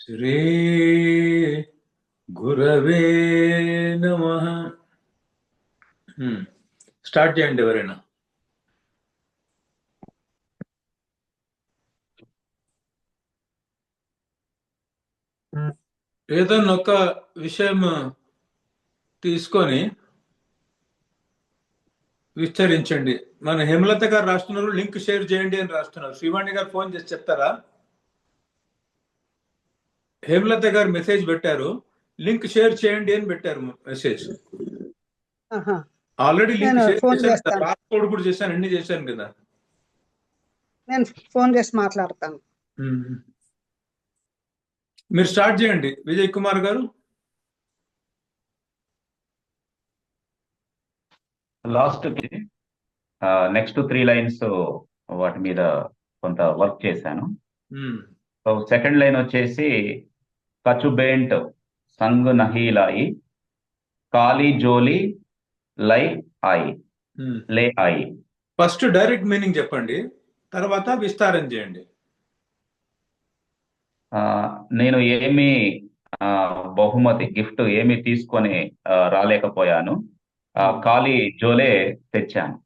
శ్రీ గురవే నమః. స్టార్ట్ చేయండి ఎవరైనా. ఏదన్నా ఒక విషయం తీసుకొని విస్తరించండి. మన హేమలత గారు రాస్తున్నారు, లింక్ షేర్ చేయండి అని రాస్తున్నారు. శ్రీవాణి గారు ఫోన్ చేసి చెప్తారా? హేమలత గారు మెసేజ్ పెట్టారు, లింక్ షేర్ చేయండి అని పెట్టారు మెసేజ్. ఆల్రెడీ లింక్ షేర్ చేశాను, పాస్వర్డ్ కూడా చేశాను, అన్ని చేశాను కదా. నేను ఫోన్ చేసి మాట్లాడతాను. మీరు స్టార్ట్ చేయండి విజయ్ కుమార్ గారు. లాస్ట్ నెక్స్ట్ 3 లైన్స్ వాటి మీద కొంత వర్క్ చేశాను. సో సెకండ్ లైన్ వచ్చేసి కచుబేంట్ సంగ్ నహీ లాయి కాలి జోలి లై ఆయి లే ఆయి. ఫస్ట్ డైరెక్ట్ మీనింగ్ చెప్పండి, తర్వాత విస్తారం చేయండి. నేను ఏమి బహుమతి గిఫ్ట్ ఏమి తీసుకొని రాలేకపోయాను, ఖాళీ జోలే తెచ్చాను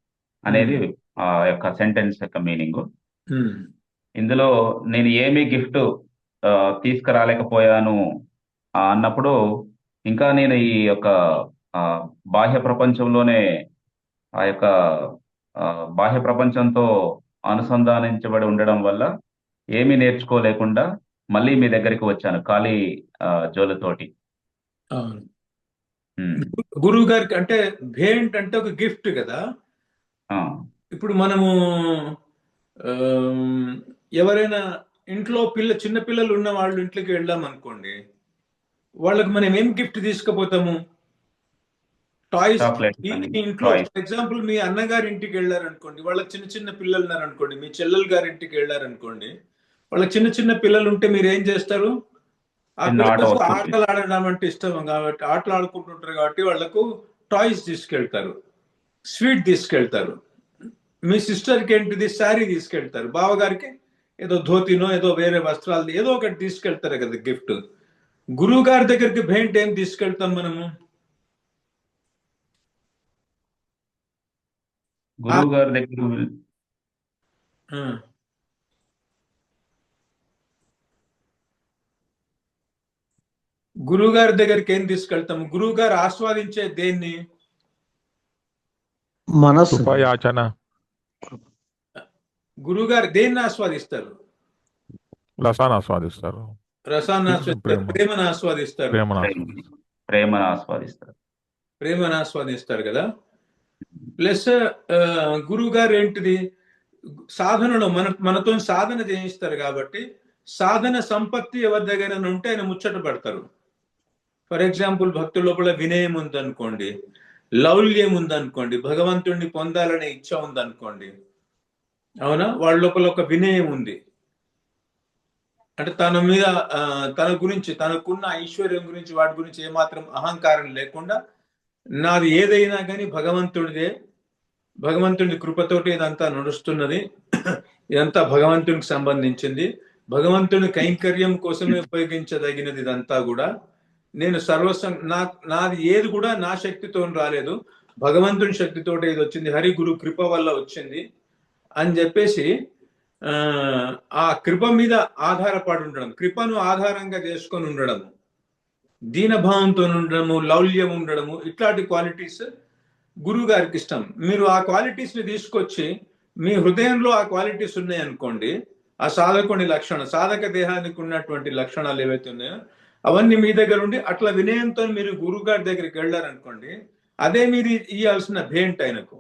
అనేది ఆ యొక్క సెంటెన్స్ యొక్క మీనింగ్. ఇందులో నేను ఏమి గిఫ్ట్ తీసుకురాలేకపోయాను అన్నప్పుడు ఇంకా నేను ఈ యొక్క బాహ్య ప్రపంచంలోనే ఆ యొక్క బాహ్య ప్రపంచంతో అనుసంధానించబడి ఉండడం వల్ల ఏమీ నేర్చుకోలేకుండా మళ్ళీ మీ దగ్గరికి వచ్చాను ఖాళీ జోలతోటి. గురువు గారికి అంటే భేంట్ అంటే ఒక గిఫ్ట్ కదా. ఇప్పుడు మనము ఎవరైనా ఇంట్లో చిన్న పిల్లలు ఉన్న వాళ్ళు ఇంట్లోకి వెళ్ళాం అనుకోండి, వాళ్ళకి మనం ఏం గిఫ్ట్ తీసుకుపోతాము? టాయ్స్. ఇంట్లో ఫర్ ఎగ్జాంపుల్ మీ అన్నగారి ఇంటికి వెళ్ళారనుకోండి, వాళ్ళకి చిన్న చిన్న పిల్లలు ఉన్నారనుకోండి, మీ చెల్లెలు గారి ఇంటికి వెళ్ళారనుకోండి, వాళ్ళకి చిన్న చిన్న పిల్లలు ఉంటే మీరు ఏం చేస్తారు? ఆ పిల్లలకు ఆటలు ఆడడం అంటే ఇష్టం కాబట్టి ఆటలు ఆడుకుంటుంటారు కాబట్టి వాళ్ళకు టాయ్స్ తీసుకెళ్తారు, స్వీట్ తీసుకెళ్తారు. మీ సిస్టర్కి ఏంటిది? శారీ తీసుకెళ్తారు. బావగారికి ఏదో ధోతినో ఏదో వేరే వస్త్రాలు ఏదో ఒకటి తీసుకెళ్తారు కదా గిఫ్ట్. గురువు గారి దగ్గరికి భేంట్ ఏం తీసుకెళ్తాం మనము? గురువు గారి దగ్గర గురువు గారి దగ్గరికి ఏం తీసుకెళ్తాము? గురువు గారు ఆస్వాదించే దేన్ని? మనస్సు. గురువు గారు దేన్ని ఆస్వాదిస్తారు? రసాన్ని ఆస్వాదిస్తారు. రసాన్ని ఆస్వాదిస్తారు, ప్రేమను ఆస్వాదిస్తారు. ప్రేమను ఆస్వాదిస్తారు కదా. ప్లస్ గురువు గారు ఏంటిది? సాధనలో మనతో సాధన చేయిస్తారు కాబట్టి సాధన సంపత్తి ఎవరి దగ్గర ఉంటే ఆయన ముచ్చట పడతారు. ఫర్ ఎగ్జాంపుల్ భక్తుల లోపల వినయం ఉందనుకోండి, లౌల్యం ఉందనుకోండి, భగవంతుడిని పొందాలనే ఇచ్చ ఉందనుకోండి, అవునా, వాళ్ళ లోపల ఒక వినయం ఉంది. అంటే తన మీద తన గురించి, తనకున్న ఐశ్వర్యం గురించి, వాటి గురించి ఏమాత్రం అహంకారం లేకుండా నాది ఏదైనా కానీ భగవంతుడిదే, భగవంతుడి కృపతోటి ఇదంతా నడుస్తున్నది, ఇదంతా భగవంతునికి సంబంధించింది, భగవంతుని కైంకర్యం కోసమే ఉపయోగించదగినది, ఇదంతా కూడా నేను సర్వస్వం, నాది ఏది కూడా నా శక్తితో రాలేదు, భగవంతుని శక్తితోటి ఇది వచ్చింది, హరి గురు కృప వల్ల వచ్చింది అని చెప్పేసి ఆ కృప మీద ఆధారపడి ఉండడం, కృపను ఆధారంగా చేసుకొని ఉండడం, దీనభావంతో ఉండడము, లౌల్యం ఉండడము, ఇట్లాంటి క్వాలిటీస్ గురువు గారికి ఇష్టం. మీరు ఆ క్వాలిటీస్ ని తీసుకొచ్చి మీ హృదయంలో ఆ క్వాలిటీస్ ఉన్నాయనుకోండి, ఆ సాధకుని లక్షణం, సాధక దేహానికి ఉన్నటువంటి లక్షణాలు ఏవైతే ఉన్నాయో అవన్నీ మీ దగ్గర ఉండి అట్లా వినయంతో మీరు గురువు గారి దగ్గరికి వెళ్ళారనుకోండి, అదే మీరు ఇవ్వాల్సిన భేంట్ ఆయనకు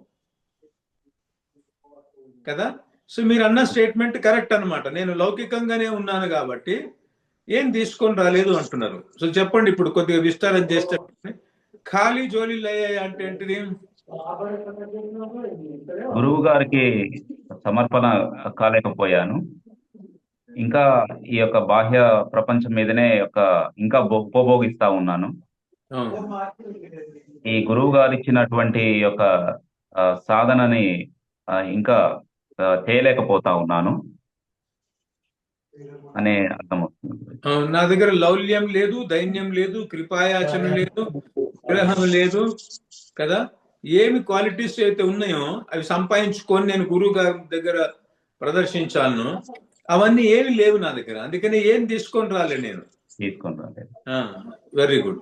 కదా. సో మీరు అన్న స్టేట్మెంట్ కరెక్ట్ అనమాట. నేను లౌకికంగానే ఉన్నాను కాబట్టి ఏం తీసుకొని రాలేదు అంటున్నారు. సో చెప్పండి ఇప్పుడు కొద్దిగా విస్తారం చేస్తే. ఖాళీ జోలీలు అయ్యాయి అంటే ఏంటిది? గురువు గారికి సమర్పణ కాలేకపోయాను, ఇంకా ఈ యొక్క బాహ్య ప్రపంచం మీదనే ఇంకా ఉపభోగిస్తా ఉన్నాను. ఈ గురువు గారు ఇచ్చినటువంటి యొక్క సాధనని ఇంకా చేయలేకపోతా ఉన్నాను. అనే అర్థం వస్తుంది గురూజీ. నా దగ్గర లౌల్యం లేదు, దైన్యం లేదు, కృపాయాచన లేదు, విగ్రహం లేదు కదా. ఏమి క్వాలిటీస్ అయితే ఉన్నాయో అవి సంపాదించుకొని నేను గురువు గారి దగ్గర ప్రదర్శించాలను, అవన్నీ ఏమి లేవు నా దగ్గర. అందుకని ఏం తీసుకొని రాలే నేను. తీసుకొని రాలేదు. Very good.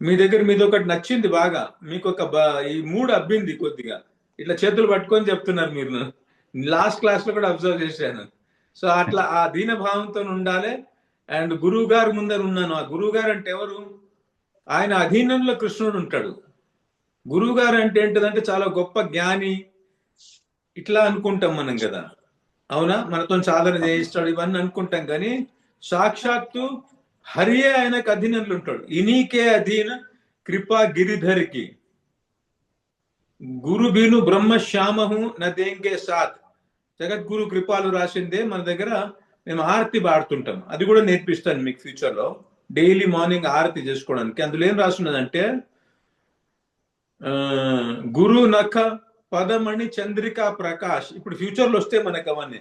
మీ దగ్గర మీది ఒకటి నచ్చింది బాగా, మీకు ఒక ఈ మూడు అబ్బింది కొద్దిగా. ఇట్లా చేతులు పట్టుకొని చెప్తున్నారు మీరు. లాస్ట్ క్లాస్ లో కూడా అబ్జర్వ్ చేశాను. సో అట్లా ఆ దీన భావంతో ఉండాలి. అండ్ గురువు గారు ముందర ఉన్నాను. ఆ గురువు గారు అంటే ఎవరు? ఆయన అధీనంలో కృష్ణుడు ఉంటాడు. గురువు గారు అంటే ఏంటిదంటే చాలా గొప్ప జ్ఞాని ఇట్లా అనుకుంటాం మనం కదా, అవునా? మనతో సాధన చేయిస్తాడు ఇవన్నీ అనుకుంటాం, కానీ సాక్షాత్తు హరియే ఆయనకు అధీనంలో ఉంటాడు. ఇనీకే అధీన కృపా గిరిధరికి గురు బీను బ్రహ్మ శ్యామహు నదేంగే సాత్. జగద్గురు కృపాలు రాసిందే మన దగ్గర. మేము ఆరతి పాడుతుంటాం, అది కూడా నేర్పిస్తాను మీకు ఫ్యూచర్ లో. డైలీ మార్నింగ్ ఆరతి చేసుకోవడానికి అందులో ఏం రాస్తున్నదంటే గురు నఖ పదమణి చంద్రికా ప్రకాష్. ఇప్పుడు ఫ్యూచర్ లో వస్తే మనకు అవన్నీ.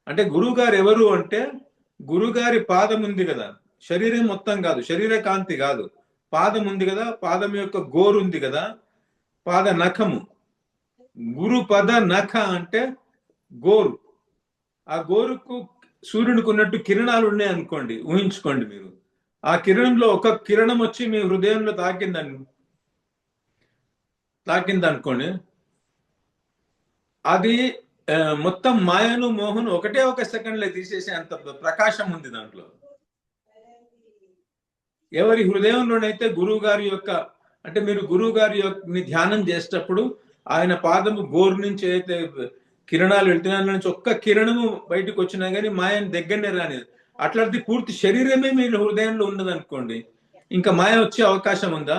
అంటే గురువు గారు ఎవరు అంటే, గురువు గారి పాదం ఉంది కదా, శరీరం మొత్తం కాదు, శరీర కాంతి కాదు, పాదం ఉంది కదా, పాదం యొక్క గోరు ఉంది కదా, పాద నఖము. గురు పద నఖ అంటే గోరు. ఆ గోరుకు సూర్యునికి ఉన్నట్టు కిరణాలు ఉన్నాయి అనుకోండి, ఊహించుకోండి మీరు. ఆ కిరణంలో ఒక కిరణం వచ్చి మీ హృదయంలో తాకింది అనుకోండి, అది మొత్తం మాయను మోహను ఒకటే ఒక సెకండ్ లో తీసేసే అంత ప్రకాశం ఉంది దాంట్లో. ఎవరి హృదయంలోనైతే గురువు గారి యొక్క, అంటే మీరు గురువు గారి యొక్క ధ్యానం చేసేటప్పుడు ఆయన పాదము గోరు నుంచి అయితే కిరణాలు వెళ్తున్నా నుంచి ఒక్క కిరణము బయటకు వచ్చినా కానీ మాయను దగ్గరనే రాని, అట్లాంటి పూర్తి శరీరమే మీరు హృదయంలో ఉన్నది అనుకోండి, ఇంకా మాయ వచ్చే అవకాశం ఉందా?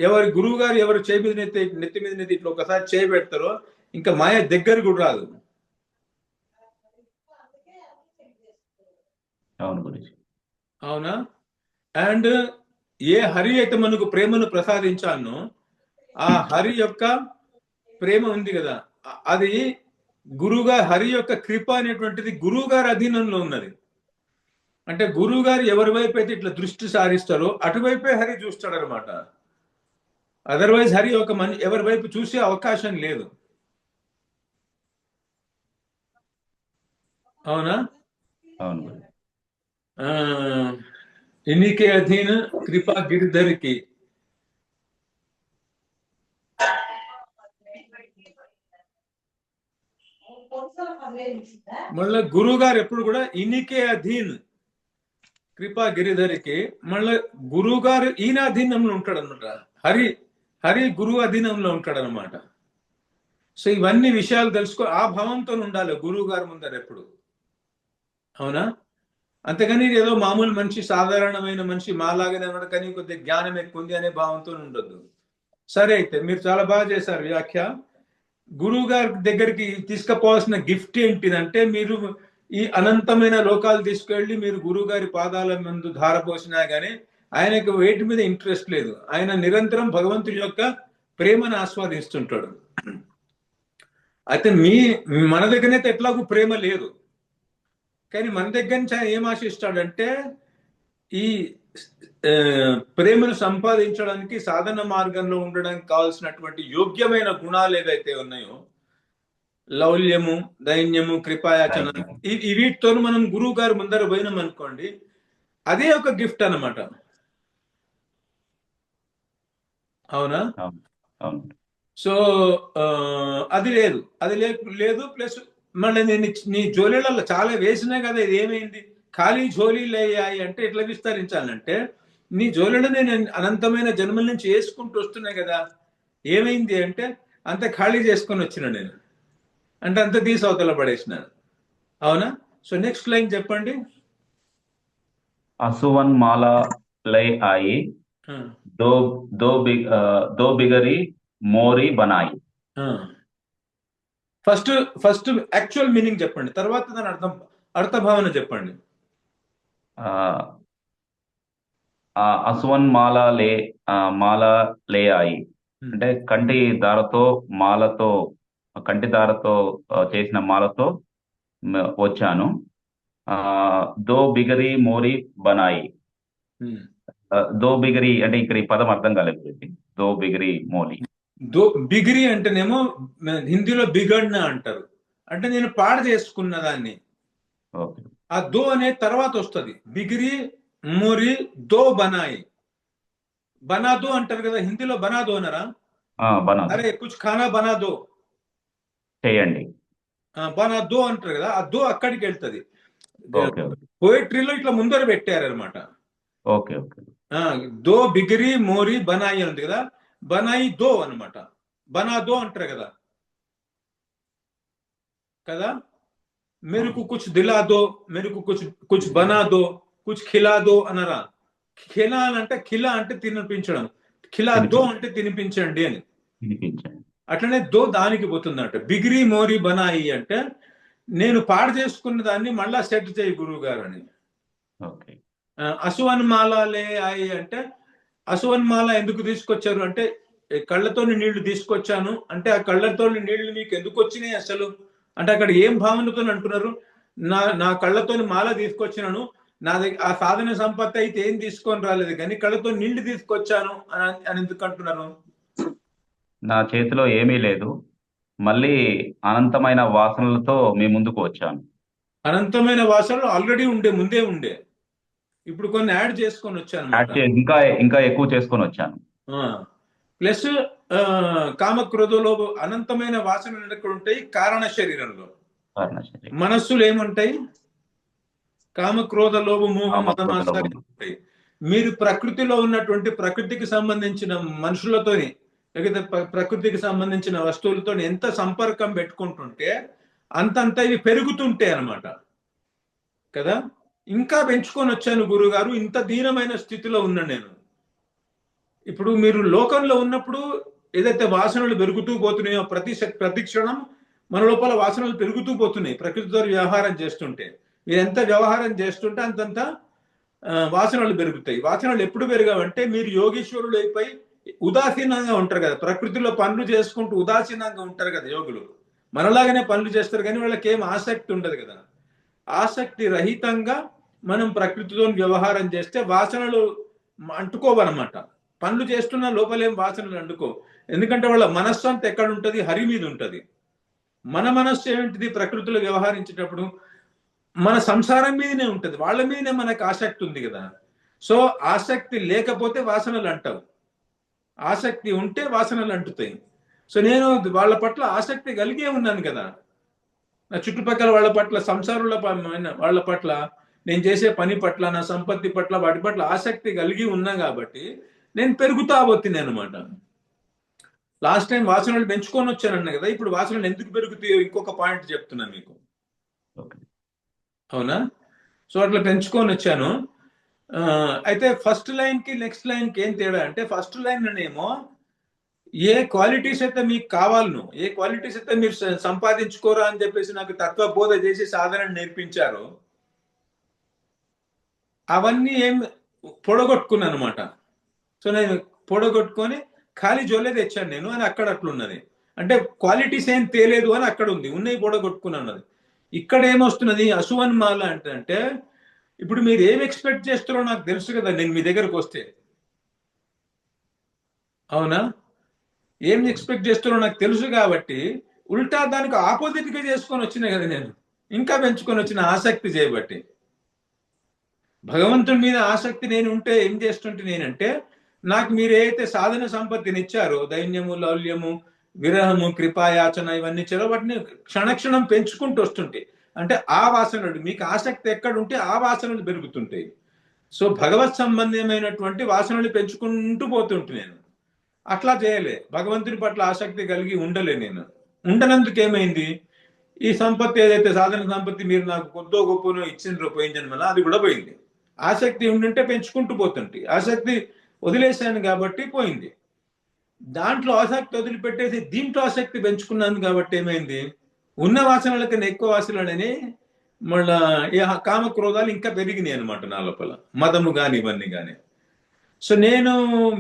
ఎవరి గురువు గారు ఎవరు చేయి మీద నెత్తి మీద ఇట్లా ఒకసారి చేయి పెడతారో ఇంకా మాయ దగ్గర కూడా రాదు. అవునా? అండ్ ఏ హరి అయితే మనకు ప్రేమను ప్రసాదించాలనో ఆ హరి యొక్క ప్రేమ ఉంది కదా, అది గురువుగా హరి యొక్క కృప అనేటువంటిది గురువు గారి అధీనంలో ఉన్నది. అంటే గురువు గారు ఎవరి వైపు అయితే ఇట్లా దృష్టి సారిస్తారో అటువైపే హరి చూస్తాడు అనమాట. అదర్వైజ్ హరి ఒక ఎవరి వైపు చూసే అవకాశం లేదు. అవునా? ఇన్నికే అధీన కృపా గిరిధరికి. మళ్ళీ గురువు గారు ఎప్పుడు కూడా ఇన్నికే అధీన్ కృపా గిరిధరికి, మళ్ళీ గురువు గారు ఈయన అధీనంలో ఉంటాడు అనమాట. హరి గురువు అధీనంలో ఉంటాడు అనమాట. సో ఇవన్నీ విషయాలు తెలుసుకో, ఆ భావంతో ఉండాలి గురువు గారు ముందర ఎప్పుడు. అవునా? అంతేగాని ఏదో మామూలు మనిషి, సాధారణమైన మనిషి మాలాగానే ఉన్నాడు కానీ కొద్దిగా జ్ఞానం ఎక్కువ ఉంది అనే భావంతో ఉండొద్దు. సరే, అయితే మీరు చాలా బాగా చేశారు వ్యాఖ్య. గురువు గారి దగ్గరికి తీసుకుపోవాల్సిన గిఫ్ట్ ఏంటిదంటే, మీరు ఈ అనంతమైన లోకాలు తీసుకెళ్లి మీరు గురువు గారి పాదాల ముందు ధారపోసినా గానీ ఆయనకు వేటి మీద ఇంట్రెస్ట్ లేదు. ఆయన నిరంతరం భగవంతుడి యొక్క ప్రేమను ఆస్వాదిస్తుంటాడు. అయితే మన దగ్గరైతే ఎట్లాగూ ప్రేమ లేదు, కానీ మన దగ్గర నుంచి ఆయన ఏం ఆశిస్తాడంటే ఈ ప్రేమను సంపాదించడానికి, సాధన మార్గంలో ఉండడానికి కావాల్సినటువంటి యోగ్యమైన గుణాలు ఏవైతే ఉన్నాయో, లౌల్యము, దైన్యము, కృపాయాచన, వీటితో మనం గురువు గారు ముందర పోయినాం అనుకోండి, అదే ఒక గిఫ్ట్ అన్నమాట. అవునా? సో అది లేదు. ప్లస్ మళ్ళీ నేను నీ జోలీలలో చాలా వేసినా కదా, ఇది ఏమైంది? ఖాళీ జోలీలు అయ్యాయి అంటే ఎట్లా విస్తరించాలంటే, నీ జోలీలో నేను అనంతమైన జన్మల నుంచి వేసుకుంటూ వస్తున్నాయి కదా, ఏమైంది అంటే అంత ఖాళీ చేసుకొని వచ్చిన నేను, అంటే అంత తీసి అవతల పడేసినాను. అవునా? సో నెక్స్ట్ లైన్ చెప్పండి. असुवन माला लय आई दो बिगरी మోరీ బనాయి. ఫస్ట్ యాక్చువల్ మీనింగ్ చెప్పండి, తర్వాత దాని అర్థభావన చెప్పండి. అసువన్ మాల లే ఆయి అంటే కంటి దారతో చేసిన మాలతో వచ్చాను. దో బిగరి మోరీ బనాయి. దో బిగరి అంటే ఇక్కడ ఈ పదం అర్థం కాలేదు గురుజీ. దో బిగరి మోలీ. బిగిరి అంటేనేమో హిందీలో బిగడ్న అంటారు, అంటే నేను పాడు చేసుకున్న దాన్ని. ఓకే. ఆ దో అనే తర్వాత వస్తుంది. బిగిరి మోరి దో బనాయి. బనాదో అంటారు కదా హిందీలో, బనాదో అనరా? బనా అరే కుచ్ ఖానా బనాదో, చేయండి. బనాదో అంటారు కదా, ఆ దో అక్కడికి వెళ్తుంది. ఓకే ఓకే పోయిటరీలో ఇట్లా ముందర పెట్టారనమాట. ఓకే ఓకే దో బిగిరి మోరి బనాయి ఉంది కదా, బనాయి దో అనమాట. బనాదో అంటారు కదా కదా. మెరుకు కుచ్ దిలా దో, మెరుకు కుచ్ బనా దో, కుచ్ ఖిలా దో అనరా. ఖిలా అంటే ఖిలా అంటే తినిపించడం, ఖిలా దో అంటే తినిపించండి అని. వినిపించండి. అట్లనే దో దానికి పోతుందంట. బిగిరి మోరి బనాయి అంటే నేను పాడు చేసుకున్న దాన్ని మళ్ళా సెట్ చేయి గురువు గారు అని. ఓకే. అసువన్ మాల లే ఆయి అంటే, అసువన్ మాల ఎందుకు తీసుకొచ్చారు అంటే, కళ్ళతోని నీళ్లు తీసుకొచ్చాను అంటే, ఆ కళ్ళతోని నీళ్లు మీకు ఎందుకు వచ్చినాయి అసలు అంటే, అక్కడ ఏం భావనతో అంటున్నారు? నా కళ్ళతోని మాల తీసుకొచ్చినాను, నా దగ్గర ఆ సాధన సంపత్తి అయితే ఏం తీసుకొని రాలేదు, కానీ కళ్ళతో నీళ్లు తీసుకొచ్చాను అని ఎందుకు అంటున్నారు? నా చేతిలో ఏమీ లేదు, మళ్ళీ అనంతమైన వాసనలతో మీ ముందుకు వచ్చాను. అనంతమైన వాసనలు ఆల్రెడీ ముందే ఉండే, ఇప్పుడు కొన్ని యాడ్ చేసుకొని వచ్చాను. ఇంకా ఇంకా ఎక్కువ చేసుకొని వచ్చాను. ప్లస్ కామక్రోధలో అనంతమైన వాసనలు ఎక్కడ ఉంటాయి? కారణ శరీరంలో. మనస్సులు ఏముంటాయి? కామక్రోధ లోభ మోహ మదమాత్సర్యాలు ఉంటాయి. మీరు ప్రకృతిలో ఉన్నటువంటి ప్రకృతికి సంబంధించిన మనుషులతోని, లేకపోతే ప్రకృతికి సంబంధించిన వస్తువులతో ఎంత సంపర్కం పెట్టుకుంటుంటే అంతంత ఇవి పెరుగుతుంటాయి అన్నమాట కదా. ఇంకా పెంచుకొని వచ్చాను గురుగారు, ఇంత దీనమైన స్థితిలో ఉన్నా నేను. ఇప్పుడు మీరు లోకంలో ఉన్నప్పుడు ఏదైతే వాసనలు పెరుగుతూ పోతున్నాయో, ప్రతి క్షణం మన లోపల వాసనలు పెరుగుతూ పోతున్నాయి ప్రకృతితో వ్యవహారం చేస్తుంటే. మీరు ఎంత వ్యవహారం చేస్తుంటే అంతంత వాసనలు పెరుగుతాయి. వాసనలు ఎప్పుడు పెరగవంటే మీరు యోగీశ్వరులు అయిపోయి ఉదాసీనంగా ఉంటారు కదా, ప్రకృతిలో పనులు చేసుకుంటూ ఉదాసీనంగా ఉంటారు కదా యోగులు. మనలాగానే పనులు చేస్తారు కానీ వాళ్ళకి ఏం ఆసక్తి ఉండదు కదా. ఆసక్తి రహితంగా మనం ప్రకృతితో వ్యవహారం చేస్తే వాసనలు అంటుకోవన్నమాట. పనులు చేస్తున్న లోపలేం వాసనలు అంటుకో, ఎందుకంటే వాళ్ళ మనస్సు అంతా ఎక్కడ ఉంటుంది? హరి మీద ఉంటుంది. మన మనస్సు ఏమిటిది? ప్రకృతిలో వ్యవహరించేటప్పుడు మన సంసారం మీదనే ఉంటుంది, వాళ్ళ మీదనే మనకు ఆసక్తి ఉంది కదా. సో ఆసక్తి లేకపోతే వాసనలు అంటావు, ఆసక్తి ఉంటే వాసనలు అంటుతాయి. సో నేను వాళ్ళ పట్ల ఆసక్తి కలిగే ఉన్నాను కదా, నా చుట్టుపక్కల వాళ్ళ పట్ల, సంసారుల వాళ్ళ పట్ల, నేను చేసే పని పట్ల, నా సంపత్తి పట్ల, వాటి పట్ల ఆసక్తి కలిగి ఉన్నా కాబట్టి నేను పెరుగుతా పోతుంది అనమాట. లాస్ట్ టైం వాసనలు పెంచుకొని వచ్చానన్నా కదా, ఇప్పుడు వాసనలు ఎందుకు పెరుగుతాయో ఇంకొక పాయింట్ చెప్తున్నాను మీకు. అవునా? సో అట్లా పెంచుకొని వచ్చాను. అయితే ఫస్ట్ లైన్ కి నెక్స్ట్ లైన్ కి ఏం తేడా అంటే, ఫస్ట్ లైన్ ఏమో ఏ క్వాలిటీస్ అయితే మీకు కావాలను, ఏ క్వాలిటీస్ అయితే మీరు సంపాదించుకోరా అని చెప్పేసి నాకు తత్వబోధ చేసి సాధన నేర్పించారో అవన్నీ ఏం పొడగొట్టుకున్నాను అనమాట. సో నేను పొడగొట్టుకొని ఖాళీ జోలే తెచ్చాను నేను అని అక్కడ అట్లున్నది. అంటే క్వాలిటీస్ ఏం తేలేదు అని అక్కడ ఉంది, ఉన్నాయి పొడగొట్టుకున్నాను అది. ఇక్కడ ఏమొస్తున్నది? అసువన్ మాల అంటే ఇప్పుడు మీరు ఏం ఎక్స్పెక్ట్ చేస్తారో నాకు తెలుసు కదా నేను మీ దగ్గరకు వస్తే. అవునా? ఏం ఎక్స్పెక్ట్ చేస్తారో నాకు తెలుసు కాబట్టి ఉల్టా దానికి ఆపోజిట్ గా చేసుకొని వచ్చినా కదా నేను, ఇంకా పెంచుకొని వచ్చిన ఆసక్తి చేయబట్టి. భగవంతుడి మీద ఆసక్తి నేను ఉంటే ఏం చేస్తుంటే నేనంటే, నాకు మీరు ఏదైతే సాధన సంపత్తిని ఇచ్చారో, దైన్యము, లౌల్యము, విరహము, కృపాయాచన ఇవన్నీ ఇచ్చారో వాటిని క్షణక్షణం పెంచుకుంటూ వస్తుంటే, అంటే ఆ వాసనలు మీకు ఆసక్తి ఎక్కడ ఉంటే ఆ వాసనలు పెరుగుతుంటాయి. సో భగవత్ సంబంధమైనటువంటి వాసనలు పెంచుకుంటూ పోతుంటే నేను అట్లా చేయలే, భగవంతుని పట్ల ఆసక్తి కలిగి ఉండలే నేను. ఉండనందుకు ఏమైంది? ఈ సంపత్తి ఏదైతే సాధన సంపత్తి మీరు నాకు కొద్దో గొప్పనో ఇచ్చిండ్రో పోయిన జన్మలో, అది కూడా పోయింది. ఆసక్తి ఉండుంటే పెంచుకుంటూ పోతుంటే, ఆసక్తి వదిలేశాను కాబట్టి పోయింది. దాంట్లో ఆసక్తి వదిలిపెట్టేసి దీంట్లో ఆసక్తి పెంచుకున్నాను కాబట్టి ఏమైంది? ఉన్న వాసనల కన్నా ఎక్కువ వాసనలని మళ్ళా కామ క్రోధాలు ఇంకా పెరిగినాయి అనమాట నా లోపల, మదము కానీ ఇవన్నీ కానీ. సో నేను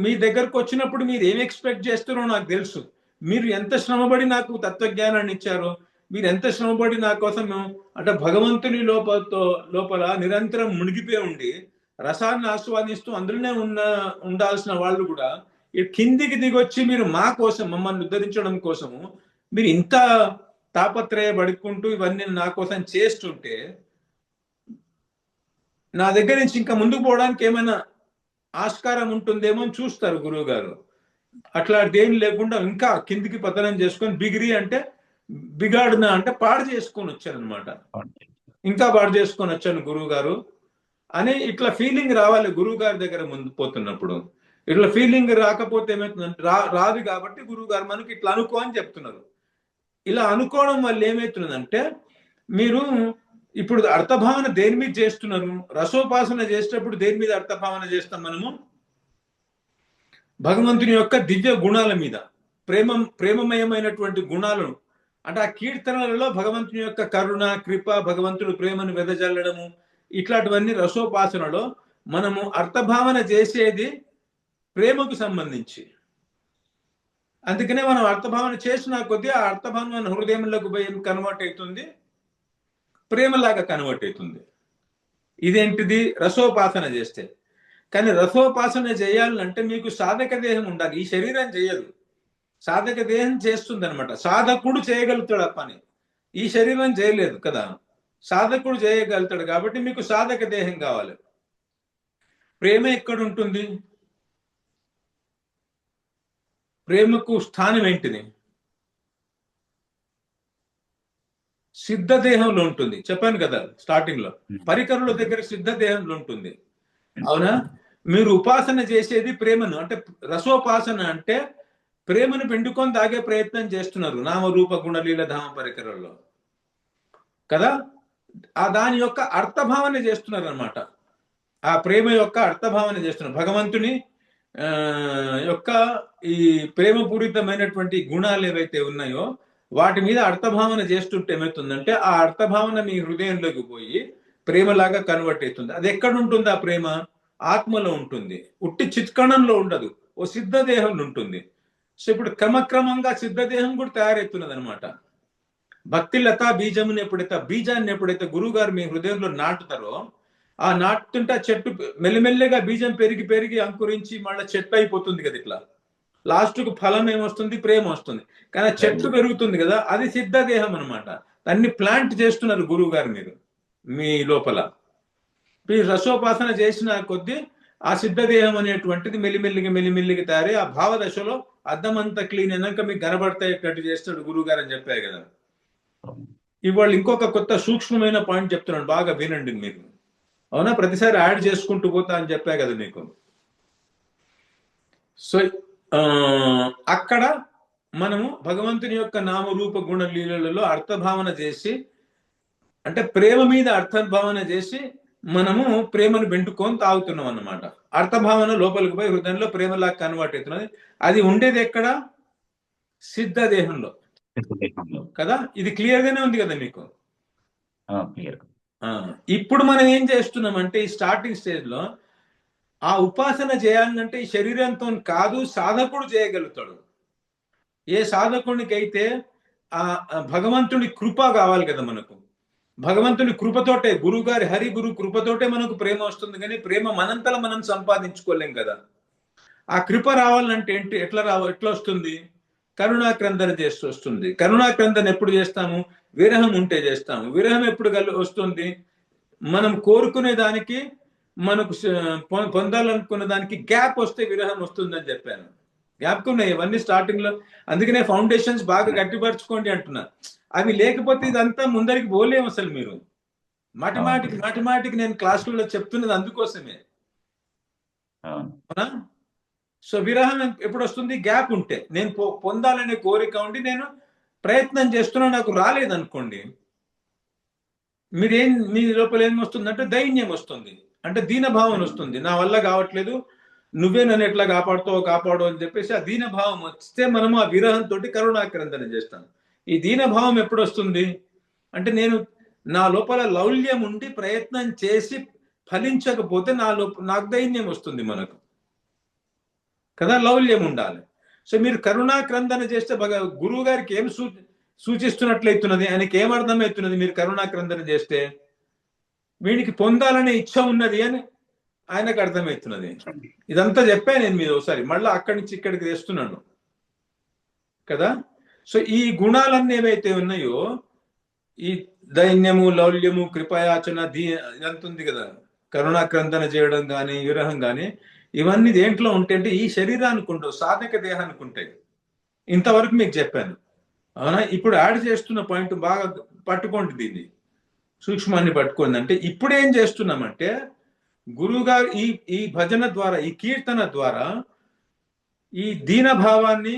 మీ దగ్గరకు వచ్చినప్పుడు మీరు ఏం ఎక్స్పెక్ట్ చేస్తారో నాకు తెలుసు. మీరు ఎంత శ్రమపడి నాకు తత్వజ్ఞానాన్ని ఇచ్చారో, మీరు ఎంత శ్రమపడి నా కోసం అంటే భగవంతుని లోపల నిరంతరం మునిగిపోయి ఉండి రసాన్ని ఆస్వాదిస్తూ అందులోనే ఉండాల్సిన వాళ్ళు కూడా కిందికి దిగొచ్చి మీరు మా కోసం మమ్మల్ని ఉద్ధరించడం కోసము మీరు ఇంత తాపత్రయపడుకుంటూ ఇవన్నీ నా కోసం చేస్తుంటే నా దగ్గర నుంచి ఇంకా ముందుకు పోవడానికి ఏమైనా ఆస్కారం ఉంటుందేమో అని చూస్తారు గురువు గారు. అట్లా దేని లేకుండా ఇంకా కిందికి పతనం చేసుకొని బిగిరి అంటే బిగాడిన అంటే పాడు చేసుకొని వచ్చానమాట. ఇంకా పాడు చేసుకొని వచ్చాను గురువు గారు అని ఇట్లా ఫీలింగ్ రావాలి గురువు గారి దగ్గర ముందు పోతున్నప్పుడు. ఇట్లా ఫీలింగ్ రాకపోతే ఏమవుతుందంటే రాదు కాబట్టి గురువు గారు మనకి ఇట్లా అనుకో అని చెప్తున్నారు. ఇలా అనుకోవడం వల్ల ఏమవుతుందంటే మీరు ఇప్పుడు అర్థభావన దేని మీద చేస్తున్నారు? రసోపాసన చేసేటప్పుడు దేని మీద అర్థభావన చేస్తాం మనము? భగవంతుని యొక్క దివ్య గుణాల మీద, ప్రేమమయమైనటువంటి గుణాలను. అంటే ఆ కీర్తనలలో భగవంతుని యొక్క కరుణ, కృప, భగవంతుడు ప్రేమను వెదజల్లడము, ఇట్లాంటివన్నీ రసోపాసనలో మనము అర్థభావన చేసేది ప్రేమకు సంబంధించి. అందుకనే మనం అర్థభావన చేసిన కొద్దీ ఆ అర్థభావన మన హృదయంలోకి పోయి కన్వర్ట్ అవుతుంది, ప్రేమలాగా కన్వర్ట్ అవుతుంది. ఇదేంటిది? రసోపాసన చేస్తే. కానీ రసోపాసన చేయాలంటే మీకు సాధక దేహం ఉండాలి. ఈ శరీరం చేయదు, సాధక దేహం చేస్తుంది అనమాట. సాధకుడు చేయగలుగుతాడు ఆ పని, ఈ శరీరం చేయలేదు కదా. సాధకుడు చేయగలుగుతాడు కాబట్టి మీకు సాధక దేహం కావాలి. ప్రేమ ఎక్కడ ఉంటుంది? ప్రేమకు స్థానం ఏంటిది? సిద్ధదేహంలో ఉంటుంది. చెప్పాను కదా స్టార్టింగ్ లో, పరికరుల దగ్గర సిద్ధదేహంలో ఉంటుంది. అవునా? మీరు ఉపాసన చేసేది ప్రేమను, అంటే రసోపాసన అంటే ప్రేమను పిండుకొని తాగే ప్రయత్నం చేస్తున్నారు నామరూప గుణలీల ధామ పరికరాల్లో కదా. ఆ దాని యొక్క అర్థభావన చేస్తున్నారు అనమాట. ఆ ప్రేమ యొక్క అర్థభావన చేస్తున్నారు. భగవంతుని యొక్క ఈ ప్రేమపూరితమైనటువంటి గుణాలు ఏవైతే ఉన్నాయో వాటి మీద అర్థభావన చేస్తుంటే ఏమవుతుందంటే ఆ అర్థభావన మీ హృదయంలోకి పోయి ప్రేమలాగా కన్వర్ట్ అవుతుంది. అది ఎక్కడ ఉంటుంది? ఆ ప్రేమ ఆత్మలో ఉంటుంది, ఉట్టి చిత్కణంలో ఉండదు, ఓ సిద్ధదేహంలో ఉంటుంది. సో ఇప్పుడు క్రమక్రమంగా సిద్ధదేహం కూడా తయారవుతున్నది అనమాట. భక్తి లతా బీజముని బీజాన్ని ఎప్పుడైతే గురువు గారు మీ హృదయంలో నాటుతారో, ఆ నాటుతుంటే చెట్టు మెల్లిమెల్లిగా బీజం పెరిగి పెరిగి అంకురించి మళ్ళీ చెట్టు అయిపోతుంది కదా. ఇట్లా లాస్ట్ కు ఫలం ఏమొస్తుంది? ప్రేమ వస్తుంది. కానీ చెట్టు పెరుగుతుంది కదా, అది సిద్ధదేహం అనమాట. దాన్ని ప్లాంట్ చేస్తున్నారు గురువు గారు మీరు మీ లోపల. మీరు రసోపాసన చేసిన కొద్దీ ఆ సిద్ధదేహం అనేటువంటిది మెల్లిమెల్లిగా తయారై ఆ భావదశలో అద్దమంతా క్లీన్ అయినాక మీకు కనబడతాయేటట్టు చేస్తాడు గురువు గారు అని చెప్పారు కదా. ఇవాళ ఇంకొక కొత్త సూక్ష్మమైన పాయింట్ చెప్తున్నాడు, బాగా వినండి మీరు. అవునా? ప్రతిసారి యాడ్ చేసుకుంటూ పోతా అని చెప్పా కదా మీకు. సో అక్కడ మనము భగవంతుని యొక్క నామరూప గుణ లీలలలో అర్థభావన చేసి, అంటే ప్రేమ మీద అర్థభావన చేసి మనము ప్రేమను వెంటుకొని తాగుతున్నాం అన్నమాట. అర్థభావన లోపలికి పోయి హృదయంలో ప్రేమలాగా కన్వర్ట్ అవుతున్నది. అది ఉండేది ఎక్కడ? సిద్ధదేహంలో కదా. ఇది క్లియర్ గానే ఉంది కదా మీకు. ఇప్పుడు మనం ఏం చేస్తున్నామంటే ఈ స్టార్టింగ్ స్టేజ్ లో ఆ ఉపాసన చేయాలంటే ఈ శరీరంతో కాదు, సాధకుడు చేయగలుగుతాడు. ఏ సాధకునికి అయితే ఆ భగవంతుని కృప కావాలి కదా మనకు. భగవంతుని కృపతోటే, గురువు గారి హరి గురు కృపతోటే మనకు ప్రేమ వస్తుంది. కానీ ప్రేమ మనంతలో మనం సంపాదించుకోలేం కదా. ఆ కృప రావాలంటే ఏంటి? ఎట్లా వస్తుంది? కరుణాక్రందన చేస్తూ వస్తుంది. కరుణాక్రందన ఎప్పుడు చేస్తాము? విరహం ఉంటే చేస్తాము. విరహం ఎప్పుడు వస్తుంది? మనం కోరుకునే దానికి, మనకు పొందాలనుకున్న దానికి గ్యాప్ వస్తే విరహం వస్తుందని చెప్పాను. గ్యాప్ ఉన్నాయి ఇవన్నీ స్టార్టింగ్ లో. అందుకనే ఫౌండేషన్స్ బాగా గట్టిపరచుకోండి అంటున్నా. అవి లేకపోతే ఇదంతా ముందరికి పోలేము అసలు. మీరు మాటిమాటికి నేను క్లాసులలో చెప్తున్నది అందుకోసమే. సో విరహం ఎప్పుడు వస్తుంది? గ్యాప్ ఉంటే. నేను పొందాలనే కోరిక ఉండి నేను ప్రయత్నం చేస్తున్నా, నాకు రాలేదనుకోండి, మీ లోపల ఏమొస్తుందంటే దైన్యం వస్తుంది, అంటే దీనభావం వస్తుంది. నా వల్ల కావట్లేదు, నువ్వే నన్ను ఎట్లా కాపాడు అని చెప్పేసి ఆ దీనభావం వస్తే మనము ఆ విరహంతో కరుణాక్రందన చేస్తాం. ఈ దీనభావం ఎప్పుడు వస్తుంది అంటే నా లోపల లౌల్యం ఉండి ప్రయత్నం చేసి ఫలించకపోతే నాకు దైన్యం వస్తుంది మనకు కదా. లౌల్యం ఉండాలి. సో మీరు కరుణాక్రందన చేస్తే గురువు గారికి ఏం సూచిస్తున్నట్లయితున్నది. ఆయనకి ఏమర్థమవుతున్నది మీరు కరుణాక్రందన చేస్తే? వీడికి పొందాలనే ఇచ్చ ఉన్నది అని ఆయనకు అర్థమవుతున్నది. ఇదంతా చెప్పాను నేను మీరు ఒకసారి, మళ్ళీ అక్కడి నుంచి ఇక్కడికి తెస్తున్నాను కదా. సో ఈ గుణాలన్నీ ఏవైతే ఉన్నాయో, ఈ దైన్యము, లౌల్యము, కృపయాచన, ఇదంతా ఉంది కదా, కరుణాక్రందన చేయడం కానీ, విరహం కానీ, ఇవన్నీ దేంట్లో ఉంటాయి అంటే ఈ శరీరానికి ఉండవు, సాధక దేహానికి ఉంటాయి. ఇంతవరకు మీకు చెప్పాను, అవునా? ఇప్పుడు యాడ్ చేస్తున్న పాయింట్ బాగా పట్టుకోండి, దీన్ని సూక్ష్మాన్ని పట్టుకోండి. అంటే ఇప్పుడు ఏం చేస్తున్నామంటే, గురువుగారు ఈ భజన ద్వారా, ఈ కీర్తన ద్వారా ఈ దీనభావాన్ని,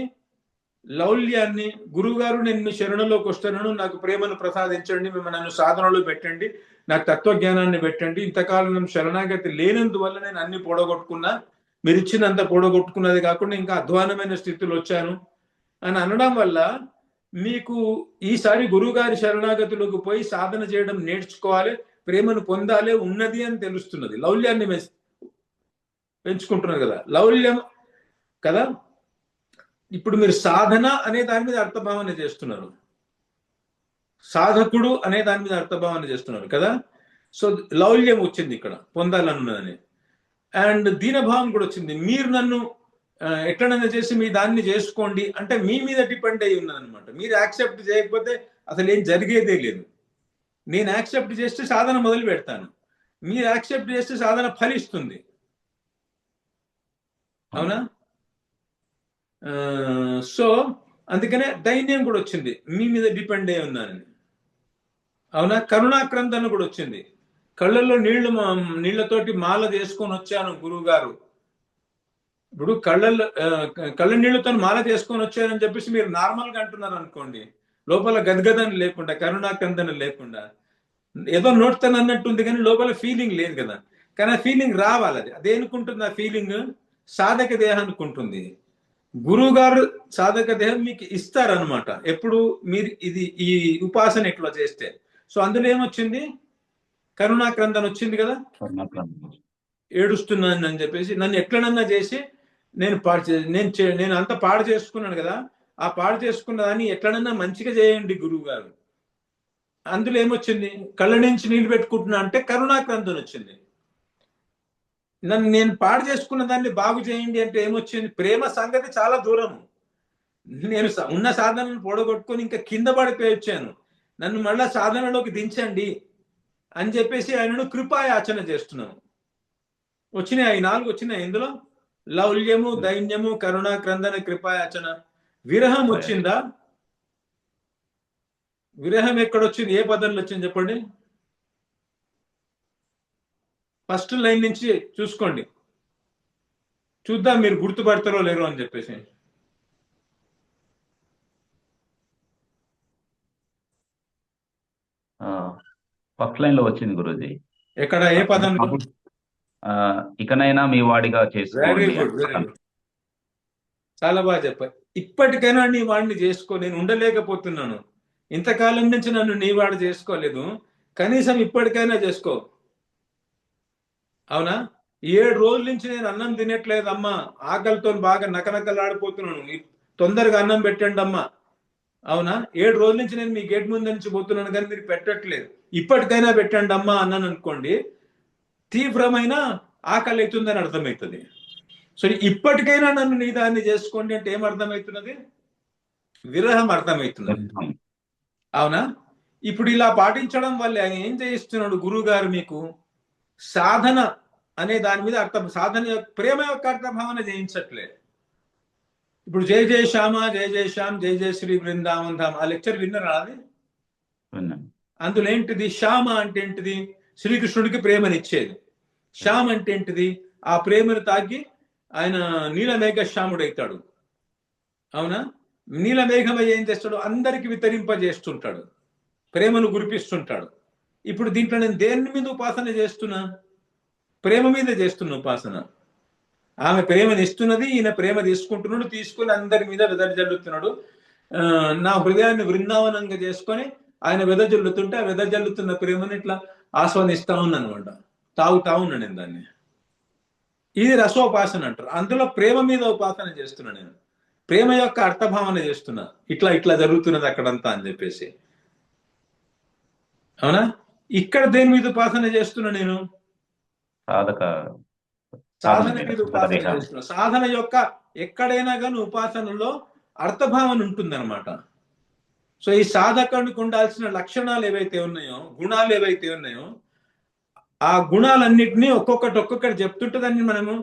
లౌల్యాన్ని, గురువుగారు నేను మీ శరణలోకి వస్తున్నాను, నాకు ప్రేమను ప్రసాదించండి, మిమ్మల్ని నన్ను సాధనలో పెట్టండి, నాకు తత్వజ్ఞానాన్ని పెట్టండి, ఇంతకాలం శరణాగతి లేనందువల్ల నేను అన్ని పొడగొట్టుకున్నా, మీరు ఇచ్చినంత పొడగొట్టుకున్నది కాకుండా ఇంకా అధ్వానమైన స్థితిలో వచ్చాను అని అనడం వల్ల మీకు ఈసారి గురువుగారి శరణాగతులకు పోయి సాధన చేయడం నేర్చుకోవాలి, ప్రేమను పొందాలి ఉన్నది అని తెలుస్తున్నది. లౌల్యాన్ని పెంచుకుంటున్నారు కదా, లౌల్యం కదా. ఇప్పుడు మీరు సాధన అనే దాని మీద అర్థభావన చేస్తున్నారు, సాధకుడు అనే దాని మీద అర్థభావన చేస్తున్నారు కదా. సో లౌల్యం వచ్చింది ఇక్కడ, పొందాలన్నదని. అండ్ దీనభావం కూడా వచ్చింది. మీరు నన్ను ఎట్లనైనా చేసి మీ దాన్ని చేసుకోండి అంటే మీ మీద డిపెండ్ అయి ఉన్నదనమాట. మీరు యాక్సెప్ట్ చేయకపోతే అసలు ఏం జరిగేదే లేదు. నేను యాక్సెప్ట్ చేస్తే సాధన మొదలు పెడతాను, మీరు యాక్సెప్ట్ చేస్తే సాధన ఫలిస్తుంది, అవునా? సో అందుకనే దైన్యం కూడా వచ్చింది, మీ మీద డిపెండ్ అయి ఉన్నానని, అవునా? కరుణాక్రందన కూడా వచ్చింది, కళ్ళల్లో నీళ్లతోటి మాల చేసుకొని వచ్చాను గురువు గారు. ఇప్పుడు కళ్ళ నీళ్లతో మాల చేసుకొని వచ్చారని చెప్పేసి మీరు నార్మల్గా అంటున్నారు అనుకోండి, లోపల గద్గదని లేకుండా, కరుణాక్రందన లేకుండా, ఏదో నోటుతాను అన్నట్టుంది కానీ లోపల ఫీలింగ్ లేదు కదా. కానీ ఆ ఫీలింగ్ రావాలి. అది అదేనుకుంటుంది, ఆ ఫీలింగ్ సాధక దేహానికి ఉంటుంది. గురువు గారు సాధక దేహం మీకు ఇస్తారనమాట ఎప్పుడు మీరు ఈ ఉపాసన ఇట్లా చేస్తే. సో అందులో ఏమొచ్చింది, కరుణాక్రందన వచ్చింది కదా. ఏడుస్తున్నాను అని చెప్పేసి నన్ను ఎట్లనన్నా చేసి నేను అంత పాడు చేసుకున్నాను కదా, ఆ పాడు చేసుకున్న దాన్ని ఎట్లనన్నా మంచిగా చేయండి గురువు గారు. అందులో ఏమొచ్చింది, కళ్ళ నుంచి నీళ్లు పెట్టుకుంటున్నా అంటే కరుణాక్రందన వచ్చింది. నేను పాడు చేసుకున్న దాన్ని బాగు చేయండి అంటే ఏమొచ్చింది, ప్రేమ సంగతి చాలా దూరము. నేను ఉన్న సాధనను పొడగొట్టుకొని ఇంకా కింద పడిపోయి వచ్చాను, నన్ను మళ్ళా సాధనలోకి దించండి అని చెప్పేసి ఆయనను కృపాయాచన చేస్తున్నాను. వచ్చినాయి 4 వచ్చినాయి ఇందులో, లౌల్యము, దైన్యము, కరుణాక్రందన, కృపాయాచన. విరహం వచ్చిందా? విరహం ఎక్కడొచ్చింది, ఏ పదంలో వచ్చింది చెప్పండి. ఫస్ట్ లైన్ నుంచి చూసుకోండి, చూద్దాం మీరు గుర్తుపడతారో లేరో అని చెప్పేసి. ఫస్ట్ లైన్ లో వచ్చింది గురూజీ. ఎక్కడ, ఏ పదంలో? ఇకనైనా మీ వాడిగా చేసుకోండి. వెరీ గుడ్, వెరీ గుడ్, చాలా బాగా చెప్పారు. ఇప్పటికైనా నీ వాడిని చేసుకో, నేను ఉండలేకపోతున్నాను, ఇంతకాలం నుంచి నన్ను నీ వాడు చేసుకోలేదు, కనీసం ఇప్పటికైనా చేసుకో, అవునా? 7 రోజుల నుంచి నేను అన్నం తినట్లేదమ్మా, ఆకలితో బాగా నకనకలాడిపోతున్నాను, తొందరగా అన్నం పెట్టండి అమ్మా, అవునా? 7 రోజుల నుంచి నేను మీ గేట్ ముందు నుంచి పోతున్నాను కానీ మీరు పెట్టట్లేదు, ఇప్పటికైనా పెట్టండి అమ్మా అన్నాను అనుకోండి, తీవ్రమైన ఆకలి అవుతుందని అర్థమవుతుంది. సో ఇప్పటికైనా నన్ను నీ దాన్ని చేసుకోండి అంటే ఏం అర్థమవుతున్నది, విరహం అర్థమవుతున్నది, అవునా? ఇప్పుడు ఇలా పాటించడం వల్ల ఆయన ఏం చేయిస్తున్నాడు గురువు గారు, మీకు సాధన అనే దాని మీద సాధన ప్రేమ యొక్క అర్థభావన చేయించట్లేదు. ఇప్పుడు జయ జయ శ్యామ, జయ జయ శ్యామ్, జయ జయ శ్రీ బృందావన్ ధామ్, ఆ లెక్చర్ విన్నరా? అది అందులో ఏంటిది, శ్యామ అంటే ఏంటిది, శ్రీకృష్ణుడికి ప్రేమనిచ్చేది. శ్యామ్ అంటే ఏంటిది, ఆ ప్రేమను తాగి ఆయన నీలమేఘ శ్యాముడైతాడు, అవునా? నీలమేఘమై ఏం చేస్తాడు, అందరికి వితరింపజేస్తుంటాడు, ప్రేమను గురిపిస్తుంటాడు. ఇప్పుడు దీంట్లో నేను దేని మీద ఉపాసన చేస్తున్నా, ప్రేమ మీద చేస్తున్న ఉపాసన. ఆమె ప్రేమని ఇస్తున్నది, ఈయన ప్రేమ తీసుకుంటున్నాడు, తీసుకుని అందరి మీద వెదజల్లుతున్నాడు. నా హృదయాన్ని బృందావనంగా చేసుకొని ఆయన వెదజల్లుతుంటే ఆ వెదజల్లుతున్న ప్రేమని ఇట్లా ఆస్వాదిస్తా ఉన్నాను అనమాట, తాగుతా ఉన్నాను నేను దాన్ని. ఇది రసోపాసన అంటారు. అందులో ప్రేమ మీద ఉపాసన చేస్తున్నాను నేను. ప్రేమ యొక్క అర్థభావన చేస్తున్నా, ఇట్లా ఇట్లా జరుగుతున్నది అక్కడంతా అని చెప్పేసి. అవునా? ఇక్కడ దేని మీద ఉపాసన చేస్తున్నా నేను? సాధక సాధన మీద సాధక ఉపాసన దేహాన్ని. చేస్తున్నా. సాధన యొక్క ఎక్కడైనా కానీ ఉపాసనలో అర్థభావన ఉంటుందన్నమాట. సో ఈ సాధకునికి ఉండాల్సిన లక్షణాలు ఏవైతే ఉన్నాయో, గుణాలు ఏవైతే ఉన్నాయో, ఆ గుణాలన్నింటినీ ఒక్కొక్కటి చెప్తుంటే దాన్ని మనము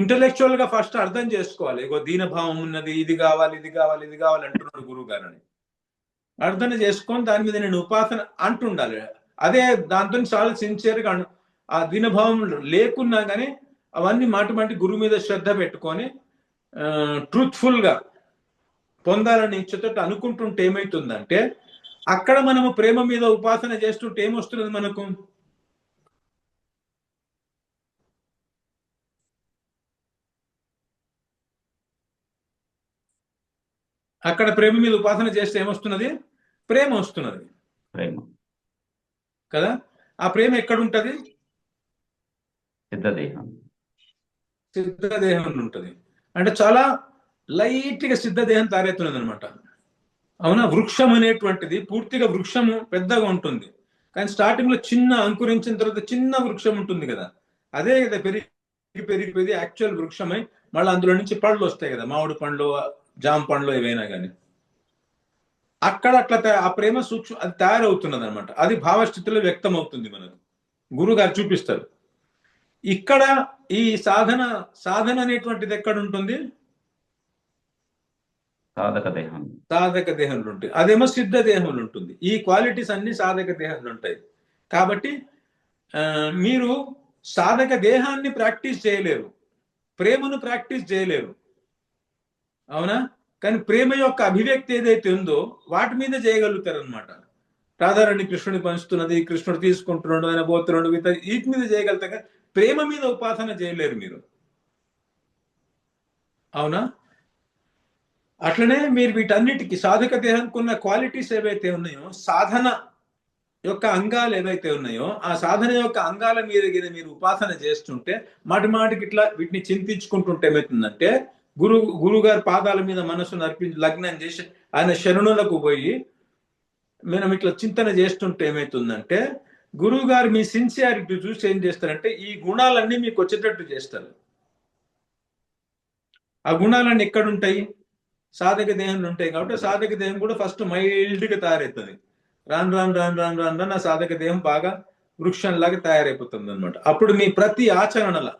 ఇంటలెక్చువల్ గా ఫస్ట్ అర్థం చేసుకోవాలి. ఇగో దీనభావం ఉన్నది, ఇది కావాలి, ఇది కావాలి, ఇది కావాలి అంటున్నాడు గురువు గారు అని అర్థం చేసుకొని దాని మీద నేను ఉపాసన అంటుండాలి. అదే దాంతో చాలా సిన్సియర్గా ఆ దీనభావం లేకున్నా కానీ అవన్నీ మాటి గురువు మీద శ్రద్ధ పెట్టుకొని ట్రూత్ఫుల్ గా పొందాలని ఇచ్చతో అనుకుంటుంటే ఏమైతుందంటే, అక్కడ మనము ప్రేమ మీద ఉపాసన చేస్తుంటే ఏమొస్తున్నది మనకు? అక్కడ ప్రేమ మీద ఉపాసన చేస్తే ఏమొస్తున్నది? ప్రేమ వస్తున్నది ప్రేమ కదా. ఆ ప్రేమ ఎక్కడుంటది? సిద్ధదేహం. సిద్ధదేహంలో ఉంటది. అంటే చాలా లైట్ గా సిద్ధదేహం తయారవుతున్నది అనమాట. అవునా? వృక్షం అనేటువంటిది పూర్తిగా వృక్షము పెద్దగా ఉంటుంది, కానీ స్టార్టింగ్ లో చిన్న అంకురించిన తర్వాత చిన్న వృక్షం ఉంటుంది కదా. అదే కదా పెరిగి యాక్చువల్ వృక్షమై మళ్ళీ అందులో నుంచి పళ్ళు వస్తాయి కదా, మామిడి పండ్లు, జామ పండ్లు ఏవైనా కానీ. అక్కడ అట్లా ఆ ప్రేమ సూక్ష్మ అది తయారవుతున్నది అనమాట. అది భావస్థితిలో వ్యక్తం అవుతుంది మనకు. గురువు గారు చూపిస్తారు. ఇక్కడ ఈ సాధన అనేటువంటిది ఎక్కడ ఉంటుంది? సాధక దేహం. సాధక దేహంలో ఉంటుంది. అదేమో సిద్ధ దేహంలో ఉంటుంది. ఈ క్వాలిటీస్ అన్ని సాధక దేహంలో ఉంటాయి. కాబట్టి మీరు సాధక దేహాన్ని ప్రాక్టీస్ చేయలేరు, ప్రేమను ప్రాక్టీస్ చేయలేరు. అవునా? కానీ ప్రేమ యొక్క అభివ్యక్తి ఏదైతే ఉందో వాటి మీద చేయగలుగుతారు అనమాట. రాధారాణి కృష్ణుని పంచుతున్నది, కృష్ణుడు తీసుకుంటున్నాడు, ఆయన పోతున్నాడు, వీటి మీద చేయగలుగుతారు. ప్రేమ మీద ఉపాసన చేయలేరు మీరు. అవునా? అట్లనే మీరు వీటన్నిటికీ సాధక దేహానికి ఉన్న క్వాలిటీస్ ఏవైతే ఉన్నాయో, సాధన యొక్క అంగాలు ఏవైతే ఉన్నాయో, ఆ సాధన యొక్క అంగాల మీద మీరు ఉపాసన చేస్తుంటే మాటికి ఇట్లా వీటిని చింతించుకుంటుంటే ఏమవుతుందంటే, గురువు గారి పాదాల మీద మనసును అర్పించి లగ్నం చేసి ఆయన శరణులకు పోయి మనం ఇట్లా చింతన చేస్తుంటే ఏమవుతుందంటే, గురువు గారు మీ సిన్సియారిటీ చూసి ఏం చేస్తారంటే ఈ గుణాలన్నీ మీకు వచ్చేటట్టు చేస్తారు. ఆ గుణాలన్నీ ఎక్కడుంటాయి? సాధక దేహంలో ఉంటాయి. కాబట్టి సాధక దేహం కూడా ఫస్ట్ మైల్డ్ గా తయారవుతుంది. రాను ఆ సాధక దేహం బాగా వృక్షంలాగా తయారైపోతుంది అనమాట. అప్పుడు మీ ప్రతి ఆచరణల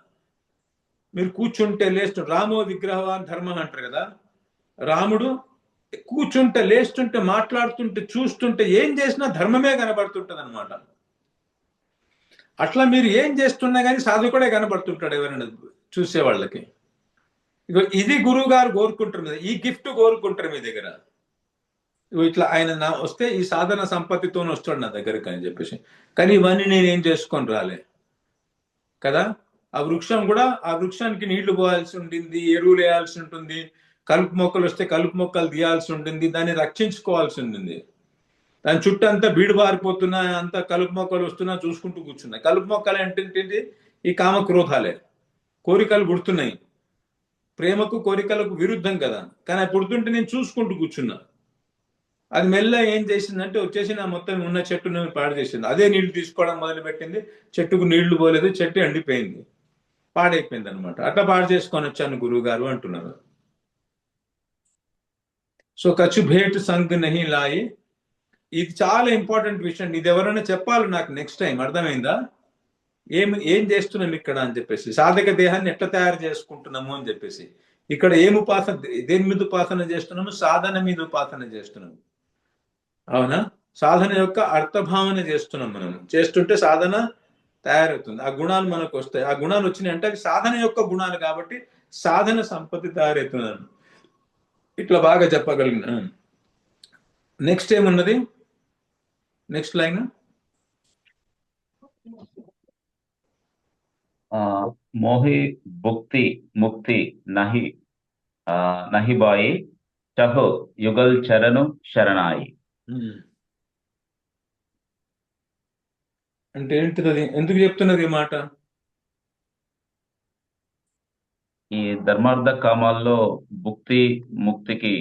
మీరు కూర్చుంటే లేస్తుంటే, రామో విగ్రహవాన్ ధర్మ అంటారు కదా. రాముడు కూర్చుంటే లేస్తుంటే మాట్లాడుతుంటే చూస్తుంటే ఏం చేసినా ధర్మమే కనబడుతుంటది అనమాట. అట్లా మీరు ఏం చేస్తున్నా కానీ సాధకుడే కనబడుతుంటాడు ఎవరైనా చూసే వాళ్ళకి. ఇది గురువు గారు కోరుకుంటారు మీద, ఈ గిఫ్ట్ కోరుకుంటారు మీ దగ్గర. ఇట్లా ఆయన వస్తే ఈ సాధన సంపత్తితో వస్తాడు నా దగ్గరికి అని చెప్పేసి. కానీ ఇవన్నీ నేనేం చేసుకొని రాలే కదా. ఆ వృక్షం కూడా, ఆ వృక్షానికి నీళ్లు పోయాల్సి ఉంటుంది, ఎరువులు వేయాల్సి ఉంటుంది, కలుపు మొక్కలు వస్తే కలుపు మొక్కలు తీయాల్సి ఉంటుంది, దాన్ని రక్షించుకోవాల్సి ఉంటుంది. దాని చుట్టూ అంతా బీడు బారిపోతున్నా, అంతా కలుపు మొక్కలు వస్తున్నా చూసుకుంటూ కూర్చున్నాయి. కలుపు మొక్కలు ఏంటంటే ఈ కామక్రోధాలే, కోరికలు పుడుతున్నాయి. ప్రేమకు కోరికలకు విరుద్ధం కదా. కానీ పుడుతుంటే నేను చూసుకుంటూ కూర్చున్నా. అది మెల్ల ఏం చేసిందంటే వచ్చేసి నా మొత్తం ఉన్న చెట్టును పాడు చేసింది. అదే నీళ్లు తీసుకోవడం మొదలు పెట్టింది. చెట్టుకు నీళ్లు పోలేదు, చెట్టు ఎండిపోయింది, పాడైపోయింది అనమాట. అట్లా పాడు చేసుకొని వచ్చాను గురువు గారు అంటున్నారు. సో కచ్చు భేట్ సంగ్ నహి లాయి. ఇది చాలా ఇంపార్టెంట్ విషయం. ఇది ఎవరైనా చెప్పాలి నాకు నెక్స్ట్ టైం. అర్థమైందా? ఏం చేస్తున్నాం ఇక్కడ అని చెప్పేసి, సాధక దేహాన్ని ఎట్లా తయారు చేసుకుంటున్నాము అని చెప్పేసి. ఇక్కడ ఏం ఉపాసన, దేని మీద ఉపాసన చేస్తున్నాము? సాధన మీద ఉపాసన చేస్తున్నాము. అవునా? సాధన యొక్క అర్థభావన చేస్తున్నాం మనం. చేస్తుంటే సాధన తయారవుతుంది. ఆ గుణాలు మనకు వస్తాయి. ఆ గుణాలు వచ్చినాయి అంటే అవి సాధన యొక్క గుణాలు కాబట్టి సాధన సంపత్తి తయారవుతున్నాను. ఇట్లా బాగా చెప్పగలిగిన. నెక్స్ట్ ఏమున్నది? Next line. మోహి భుక్తి ముక్తి నహి నహి బాయి చహు యుగల్ చరణు శరణాయి. అంటే ఏంటిది? ఎందుకు చెప్తున్నది ఈ మాట? ఈ ధర్మార్థ కామాల్లో భుక్తి ముక్తికి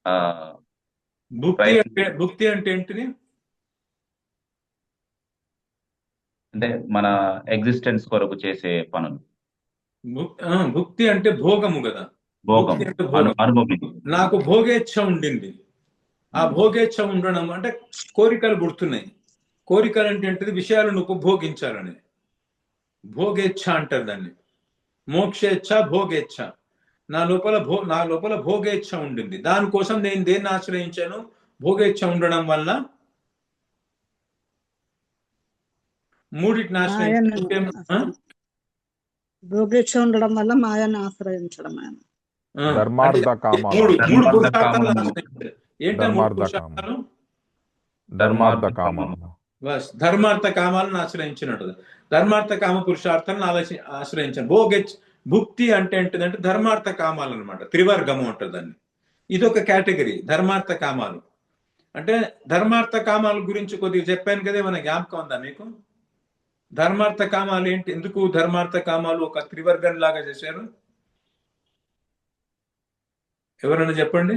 ఆ ప్రయత్నం భుక్తి అంటే ఏంటిది? అంటే మన ఎగ్జిస్టెన్స్ కొరకు చేసే పనులు. భుక్తి అంటే భోగము కదా. భోగం భుక్తి అంటే భోగం. అనుభవం. నాకు భోగేచ్ఛ ఉండింది. ఆ భోగేచ్ఛ ఉండడం అంటే కోరికలు పుడుతున్నాయి. కోరికలు అంటే ఏంటిది? విషయాలను ఉపభోగించాలని భోగేచ్ఛ అంటారు దాన్ని. మోక్షేచ్ఛ, భోగేచ్ఛ. నా లోపల భోగేచ్ఛ ఉండింది. దానికోసం నేను దేన్ని ఆశ్రయించాను? భోగేచ్ఛ ఉండడం వల్ల మూడింటిని ఆశ్రయించాను. భోగేచ్ఛ ఉండడం వల్ల మాయను ఆశ్రయించడం. ధర్మార్థ కామాలు. మూడు పురుషార్థాలను ఆశ్రయించారు. ఏంటంటే మూడు పురుషార్థాలు? ధర్మార్థ కామాలు. బస్ ధర్మార్థ కామాలను ఆశ్రయించినట్టు. ధర్మార్థ కామ పురుషార్థాలను ఆశ్రయించాను. భుక్తి అంటే ఏంటిదంటే ధర్మార్థ కామాలు అనమాట. త్రివర్గము అంటారు దాన్ని. ఇదొక కేటగిరీ ధర్మార్థ కామాలు. అంటే ధర్మార్థ కామాల గురించి కొద్దిగా చెప్పాను కదా, ఏమైనా జ్ఞాపకం ఉందా మీకు? ధర్మార్థ కామాలు ఏంటి? ఎందుకు ధర్మార్థ కామాలు ఒక త్రివర్గం లాగా చేశారు? ఎవరైనా చెప్పండి.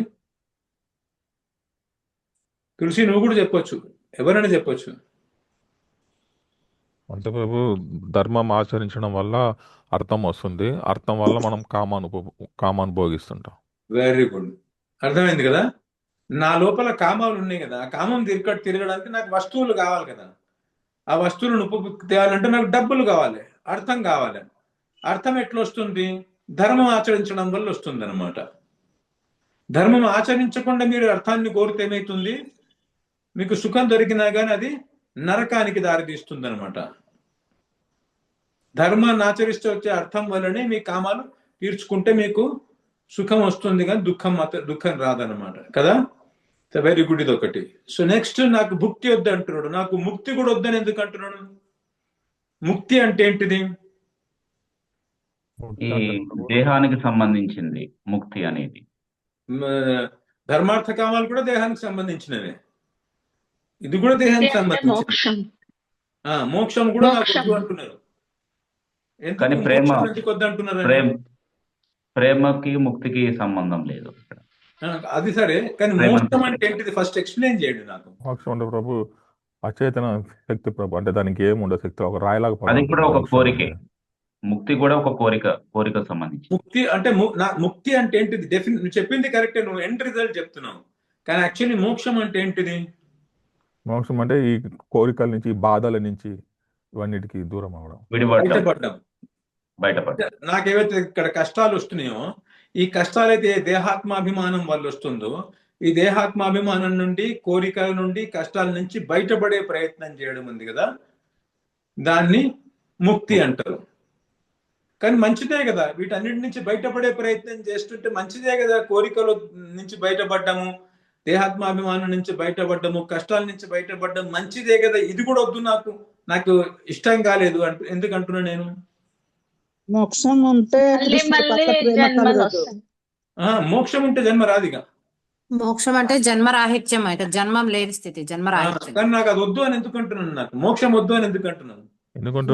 తులసి నువ్వు కూడా చెప్పొచ్చు, ఎవరైనా చెప్పొచ్చు. అంటే ప్రభు ధర్మం ఆచరించడం వల్ల అర్థం వస్తుంది. అర్థం వల్ల మనం కామాన్ని భోగిస్తుంటాం. Very good. అర్థమైంది కదా. నా లోపల కామాలు ఉన్నాయి కదా, ఆ కామం తిరగడానికి నాకు వస్తువులు కావాలి కదా. ఆ వస్తువులను తేవాలంటే నాకు డబ్బులు కావాలి, అర్థం కావాలి. అర్థం ఎట్లా వస్తుంది? ధర్మం ఆచరించడం వల్ల వస్తుంది అనమాట. ధర్మం ఆచరించకుండా మీరు అర్థాన్ని కోరితే ఏమవుతుంది? మీకు సుఖం దొరికినా కానీ అది నరకానికి దారితీస్తుంది అనమాట. ధర్మాన్ని ఆచరిస్తే వచ్చే అర్థం వల్లనే మీ కామాలు తీర్చుకుంటే మీకు సుఖం వస్తుంది, కానీ దుఃఖం రాదనమాట కదా. సో వెరీ గుడ్, ఇది ఒకటి. సో నెక్స్ట్, నాకు భుక్తి వద్దు అంటున్నాడు. నాకు ముక్తి కూడా వద్దని ఎందుకు అంటున్నాడు? ముక్తి అంటే ఏంటిది? ఈ దేహానికి సంబంధించింది ముక్తి అనేది. ధర్మార్థ కామాలు కూడా దేహానికి సంబంధించినవే. ఇది కూడా దేహానికి సంబంధించింది. మోక్షం కూడా నాకు వద్దు అంటున్నారు. కానీ ఎందుకు వద్దు అంటున్నారు? ప్రేమకి ముక్తికి సంబంధం లేదు. అది సరే, కానీ మోక్షం అంటే ఏంటిది? ఫస్ట్ ఎక్స్ప్లెయిన్ చేయండి నాకు. మోక్షం అంటే ప్రభు అచేతన శక్తి ప్రభు. అంటే దానికి ఏముండదు శక్తి, ఒక రాయిలాగా. అది కూడా ఒక కోరికే. ముక్తి కూడా ఒక కోరిక సంబంధించి. ముక్తి అంటే ఏంటిది? నువ్వు చెప్పింది కరెక్టే, నువ్వు ఎండ్ రిజల్ట్ చెప్తున్నావు. కానీ యాక్చువల్లీ మోక్షం అంటే ఏంటిది? మోక్షం అంటే ఈ కోరికల నుంచి, ఈ బాధల నుంచి, ఇవన్నిటికి దూరం అవడం, బయటపడ్డం. నాకేవైతే ఇక్కడ కష్టాలు వస్తున్నాయో, ఈ కష్టాలైతే దేహాత్మాభిమానం వల్ల వస్తుందో, ఈ దేహాత్మాభిమానం నుండి, కోరికల నుండి, కష్టాల నుంచి బయటపడే ప్రయత్నం చేయడం ఉంది కదా, దాన్ని ముక్తి అంటారు. కానీ మంచిదే కదా, వీటన్నిటి నుంచి బయటపడే ప్రయత్నం చేస్తుంటే మంచిదే కదా. కోరికల నుంచి బయటపడ్డము, దేహాత్మాభిమానం నుంచి బయటపడ్డము, కష్టాల నుంచి బయటపడ్డం మంచిదే కదా. ఇది కూడా వద్దు, నాకు ఇష్టం కాలేదు ఎందుకు అంటున్నా నేను? మోక్షం ఉంటే మోక్షం ఉంటే జన్మ రాదిగా. మోక్షం అంటే జన్మరాహిత్యం, అయితే జన్మం లేని స్థితి, జన్మరాహిత్యం. కానీ నాకు అది వద్దు అని ఎందుకు అంటున్నాను? నాకు మోక్షం వద్దు అని ఎందుకు అంటున్నాను? ఎందుకంటే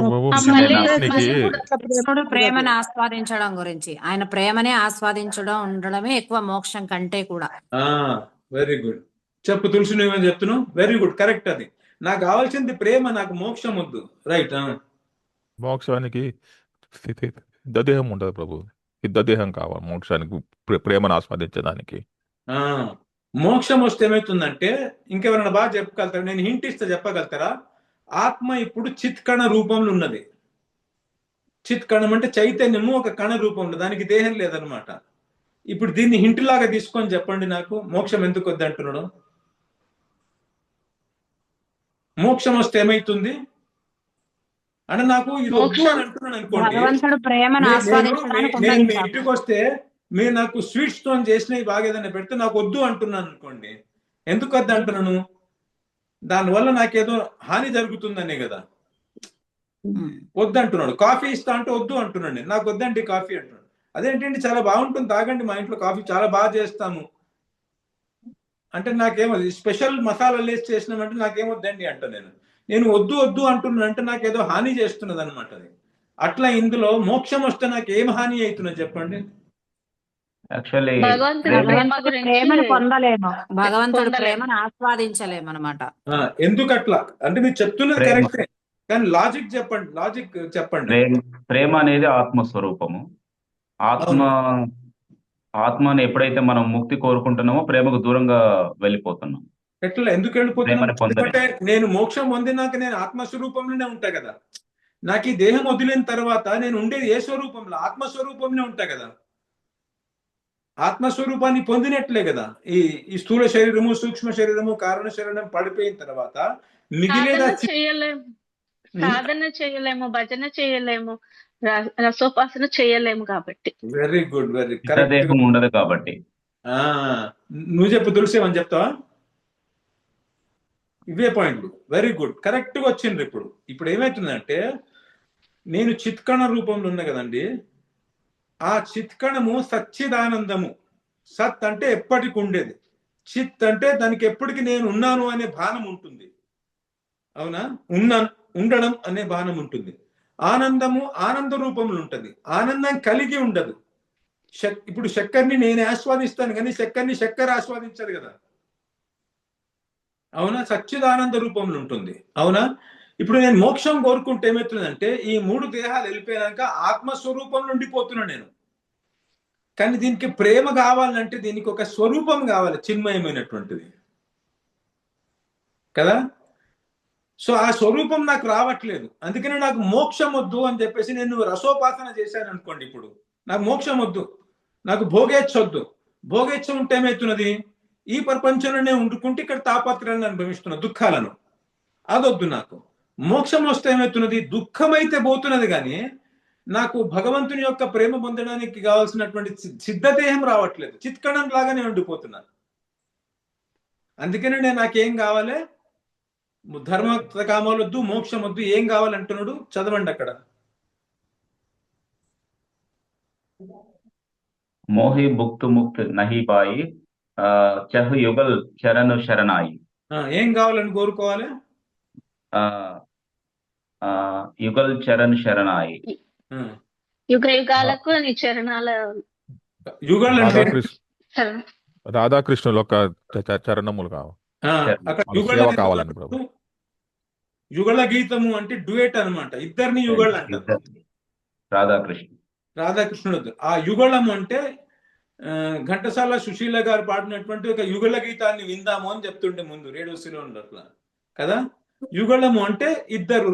ప్రేమని ఆస్వాదించడం గురించి, ఆయన ప్రేమనే ఆస్వాదించడం ఉండడమే ఎక్కువ మోక్షం కంటే కూడా. Very good. చెప్పు తులసి, నువ్వేమని చెప్తున్నావు? Very good, correct. అది నాకు కావాల్సింది ప్రేమ, నాకు మోక్షం వద్దు. రైట్. మోక్షానికి సిద్ధదేహం ఉండదు ప్రభు. సిద్ధదేహం కావాలి మోక్షానికి, ప్రేమను ఆస్వాదించడానికి. మోక్షం వస్తే ఏమవుతుందంటే, ఇంకెవరైనా బాగా చెప్పగలుగుతారా? నేను హింట్ ఇస్తే చెప్పగలుగుతారా? ఆత్మ ఇప్పుడు చిత్కణ రూపంలో ఉన్నది. చిత్కణం అంటే చైతన్యము ఒక కణ రూపంలో, దానికి దేహం లేదనమాట. ఇప్పుడు దీన్ని హింట్ లాగా తీసుకొని చెప్పండి నాకు, మోక్షం ఎందుకు వద్దు అంటున్నాడు? మోక్షం వస్తే ఏమైతుంది అంటే, నాకు ఇది వద్దు అని అంటున్నాను అనుకోండి. నేను మీ ఇంటికి వస్తే మీరు నాకు స్వీట్ స్టోన్ చేసినవి బాగా ఏదైనా పెడితే నాకు వద్దు అంటున్నాను అనుకోండి. ఎందుకు వద్దు అంటున్నాను? దానివల్ల నాకేదో హాని జరుగుతుందనే కదా వద్దు అంటున్నాడు. కాఫీ ఇస్తా అంటే వద్దు అంటున్నాడు. నేను నాకు వద్దండి కాఫీ అంటున్నాడు. అదేంటండి, చాలా బాగుంటుంది, తాగండి, మా ఇంట్లో కాఫీ చాలా బాగా చేస్తాము అంటే నాకేమో స్పెషల్ మసాలాలు వేసి చేసినామంటే నాకేమొద్దండి అంట. నేను వద్దు అంటున్నాను అంటే నాకేదో హాని చేస్తున్నది అనమాట అది. అట్లా ఇందులో మోక్షం వస్తే నాకు ఏం హాని అవుతున్నది చెప్పండి? యాక్చువల్లీ భగవంతుడి ప్రేమ ప్రేమ భగవంతుడి గురించి ప్రేమను పొందలేము, భగవంతుడి పొందలేము. ప్రేమను ఆస్వాదించలేము అనమాట. ఎందుకు అట్లా అంటే మీరు చెప్తున్నది ప్రేమ. కరెక్టే, కానీ లాజిక్ చెప్పండి. ప్రేమ అనేది ఆత్మస్వరూపము. ఆత్మని ఎప్పుడైతే మనం ముక్తి కోరుకుంటున్నామో ప్రేమకు దూరంగా వెళ్ళిపోతున్నాం. ఎట్లా ఎందుకు వెళ్ళిపోతున్నాను? ప్రేమని పొందలేం. ఎందుకంటే నేను మోక్షం పొందినాక నేను ఆత్మస్వరూపంలోనే ఉంటా కదా. నాకు ఈ దేహం వదిలిన తర్వాత నేను ఉండేది ఏ స్వరూపంలో? ఆత్మస్వరూపంలో ఉంటా కదా. ఆత్మస్వరూపాన్ని పొందినట్లే కదా. ఈ స్థూల శరీరము, సూక్ష్మ శరీరము, కారణ శరీరం పడిపోయిన తర్వాత మిగిలేదా? సాధన చేయలేము, భజన చేయలేము, రసోపాసన చేయలేము కాబట్టి. వెరీ గుడ్, వెరీ దేహం కరెక్ట్. ఉండదు కాబట్టి. నువ్వు చెప్పు తులసేమని చెప్తావా? ఇవే పాయింట్లు. వెరీ గుడ్, కరెక్ట్ గా వచ్చిండ్రు. ఇప్పుడు ఏమైతుందంటే నేను చిత్కణ రూపంలో ఉన్నా కదండి. ఆ చిత్కణము సచ్చిదానందము. సత్ అంటే ఎప్పటికి ఉండేది, చిత్ అంటే దానికి ఎప్పటికి నేను ఉన్నాను అనే భానం ఉంటుంది. అవునా? ఉండడం అనే భానం ఉంటుంది. ఆనందము ఆనంద రూపంలో ఉంటుంది, ఆనందం కలిగి ఉండదు. ఇప్పుడు చక్కెరని నేను ఆస్వాదిస్తాను కానీ చక్కెర ఆస్వాదించదు కదా. అవునా? సచ్చిదానంద రూపంలో ఉంటుంది. అవునా? ఇప్పుడు నేను మోక్షం కోరుకుంటే ఏమవుతుందంటే ఈ 3 దేహాలు వెళ్ళిపోయాక ఆత్మస్వరూపంలో ఉండిపోతున్నా నేను. కానీ దీనికి ప్రేమ కావాలంటే దీనికి ఒక స్వరూపం కావాలి, చిన్మయమైనటువంటిది కదా. సో ఆ స్వరూపం నాకు రావట్లేదు. అందుకనే నాకు మోక్షం వద్దు అని చెప్పేసి నేను రసోపాసన చేశాను అనుకోండి. ఇప్పుడు నాకు మోక్షం వద్దు, నాకు భోగేచ్ఛ వద్దు. భోగేచ్ఛ ఉంటే ఏమవుతున్నది? ఈ ప్రపంచంలోనే ఉండుకుంటే ఇక్కడ తాపత్రయాలను అనుభవిస్తున్న దుఃఖాలను. అదొద్దు నాకు. మోక్షం వస్తే ఏమవుతున్నది? దుఃఖమైతే పోతున్నది కానీ నాకు భగవంతుని యొక్క ప్రేమ పొందడానికి కావాల్సినటువంటి సిద్ధదేహం రావట్లేదు, చిత్కణం లాగానే ఉండిపోతున్నాను. అందుకనే నాకేం కావాలి? ధర్మ కామాలు వద్దు, మోక్షం వద్దు, ఏం కావాలంటున్నాడు? చదవండి అక్కడ. మోహి భుక్తు ముక్త్ నహి పాయి చహ్ యుగల్ చరణ్ శరణాయి. ఏం కావాలని కోరుకోవాలి? యుగల్ చరణ్ శరణాయి. యుగ యుగాలకు నీ చరణాల యుగల్ అంటే రాధాకృష్ణుల యొక్క చరణములు కావాలి. అక్కడ సేవ కావాలని ప్రభు. యుగళ గీతము అంటే డ్యూయట్ అన్నమాట. ఇద్దరిని యుగళ అంటారు. రాధాకృష్ణుడు. ఆ యుగళము అంటే ఘంటసాల సుశీల గారు పాడినటువంటి ఒక యుగళ గీతాన్ని విందాము అని చెప్తుంటే ముందు రేడియోలో అట్లా కదా. యుగళము అంటే ఇద్దరు.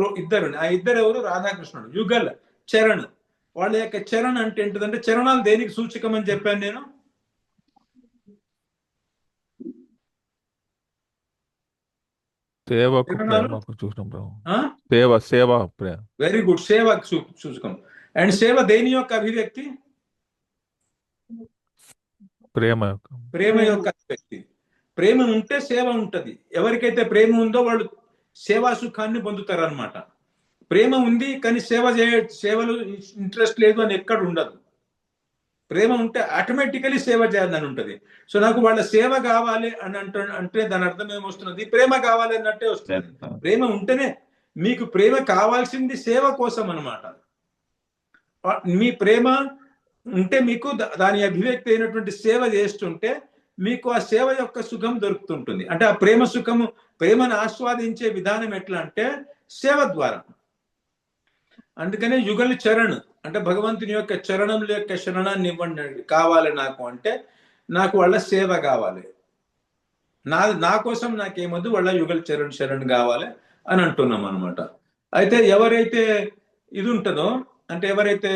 ఆ ఇద్దరు ఎవరు? రాధాకృష్ణుడు. యుగళ చరణ్. వాళ్ళ యొక్క చరణ్ అంటే ఏంటిదంటే చరణాలు దేనికి సూచకం అని చెప్పాను నేను? వెరీ గుడ్, సేవ సూచకం. అండ్ సేవ దేని యొక్క అభివ్యక్తి? ప్రేమ యొక్క అభివ్యక్తి. ప్రేమ ఉంటే సేవ ఉంటది. ఎవరికైతే ప్రేమ ఉందో వాళ్ళు సేవా సుఖాన్ని పొందుతారు అనమాట. ప్రేమ ఉంది కానీ సేవలు ఇంట్రెస్ట్ లేదు అని ఎక్కడ ఉండదు. ప్రేమ ఉంటే ఆటోమేటికలీ సేవ చేయాలని ఉంటుంది. సో నాకు వాళ్ళ సేవ కావాలి అని అంటే దాని అర్థం ఏమొస్తున్నది? ప్రేమ కావాలి అన్నట్టే వస్తుంది. ప్రేమ ఉంటేనే మీకు ప్రేమ కావాల్సింది సేవ కోసం అన్నమాట. మీ ప్రేమ ఉంటే మీకు దాని అభివ్యక్తి అయినటువంటి సేవ చేస్తుంటే మీకు ఆ సేవ యొక్క సుఖం దొరుకుతుంటుంది. అంటే ఆ ప్రేమ సుఖము, ప్రేమను ఆస్వాదించే విధానం ఎట్లా అంటే సేవ ద్వారా. అందుకనే యుగల్ చరణ్ అంటే భగవంతుని యొక్క చరణంలో యొక్క శరణాన్ని ఇవ్వండి కావాలి నాకు అంటే నాకు వాళ్ళ సేవ కావాలి. నా కోసం నాకేమొద్దు, వాళ్ళ యుగల్ శరణ్ కావాలి అని అంటున్నాం అనమాట. అయితే ఎవరైతే ఇది ఉంటుందో అంటే ఎవరైతే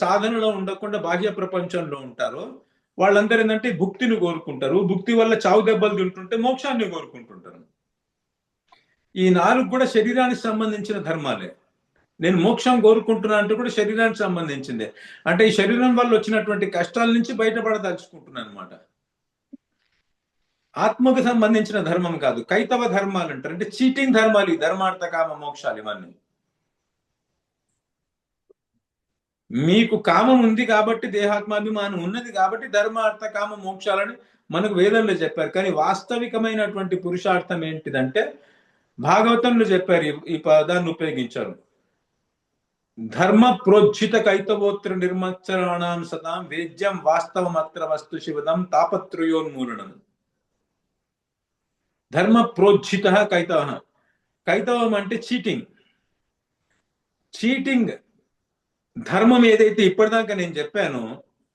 సాధనలో ఉండకుండా బాహ్య ప్రపంచంలో ఉంటారో వాళ్ళందరూ ఏంటంటే భుక్తిని కోరుకుంటారు. భుక్తి వల్ల చావు దెబ్బలు తింటుంటే మోక్షాన్ని కోరుకుంటుంటారు. ఈ 4 కూడా శరీరానికి సంబంధించిన ధర్మాలే. నేను మోక్షం కోరుకుంటున్నా అంటే కూడా శరీరానికి సంబంధించిందే. అంటే ఈ శరీరం వల్ల వచ్చినటువంటి కష్టాల నుంచి బయటపడదలుచుకుంటున్నాను అనమాట. ఆత్మకు సంబంధించిన ధర్మం కాదు, కైతవ ధర్మాలు అంటారు. అంటే చీటింగ్ ధర్మాలు, ఈ ధర్మార్థ కామ మోక్షాలు ఇవన్నీ. మీకు కామం ఉంది కాబట్టి, దేహాత్మాభిమానం ఉన్నది కాబట్టి ధర్మార్థ కామ మోక్షాలని మనకు వేదంలో చెప్పారు. కానీ వాస్తవికమైనటువంటి పురుషార్థం ఏంటిదంటే భాగవతంలో చెప్పారు, ఈ పదాన్ని ఉపయోగించారు. ధర్మ ప్రోజ్జిత కైతవోత్ర నిర్మచ్చరాణం సతాం వేద్యం వాస్తవమత్ర వస్తు శివదం తాపత్రయోన్మూలనం. ధర్మ ప్రోజ్జిత కైతవ. కైతవం అంటే చీటింగ్. చీటింగ్ ధర్మం ఏదైతే ఇప్పటిదాకా నేను చెప్పానో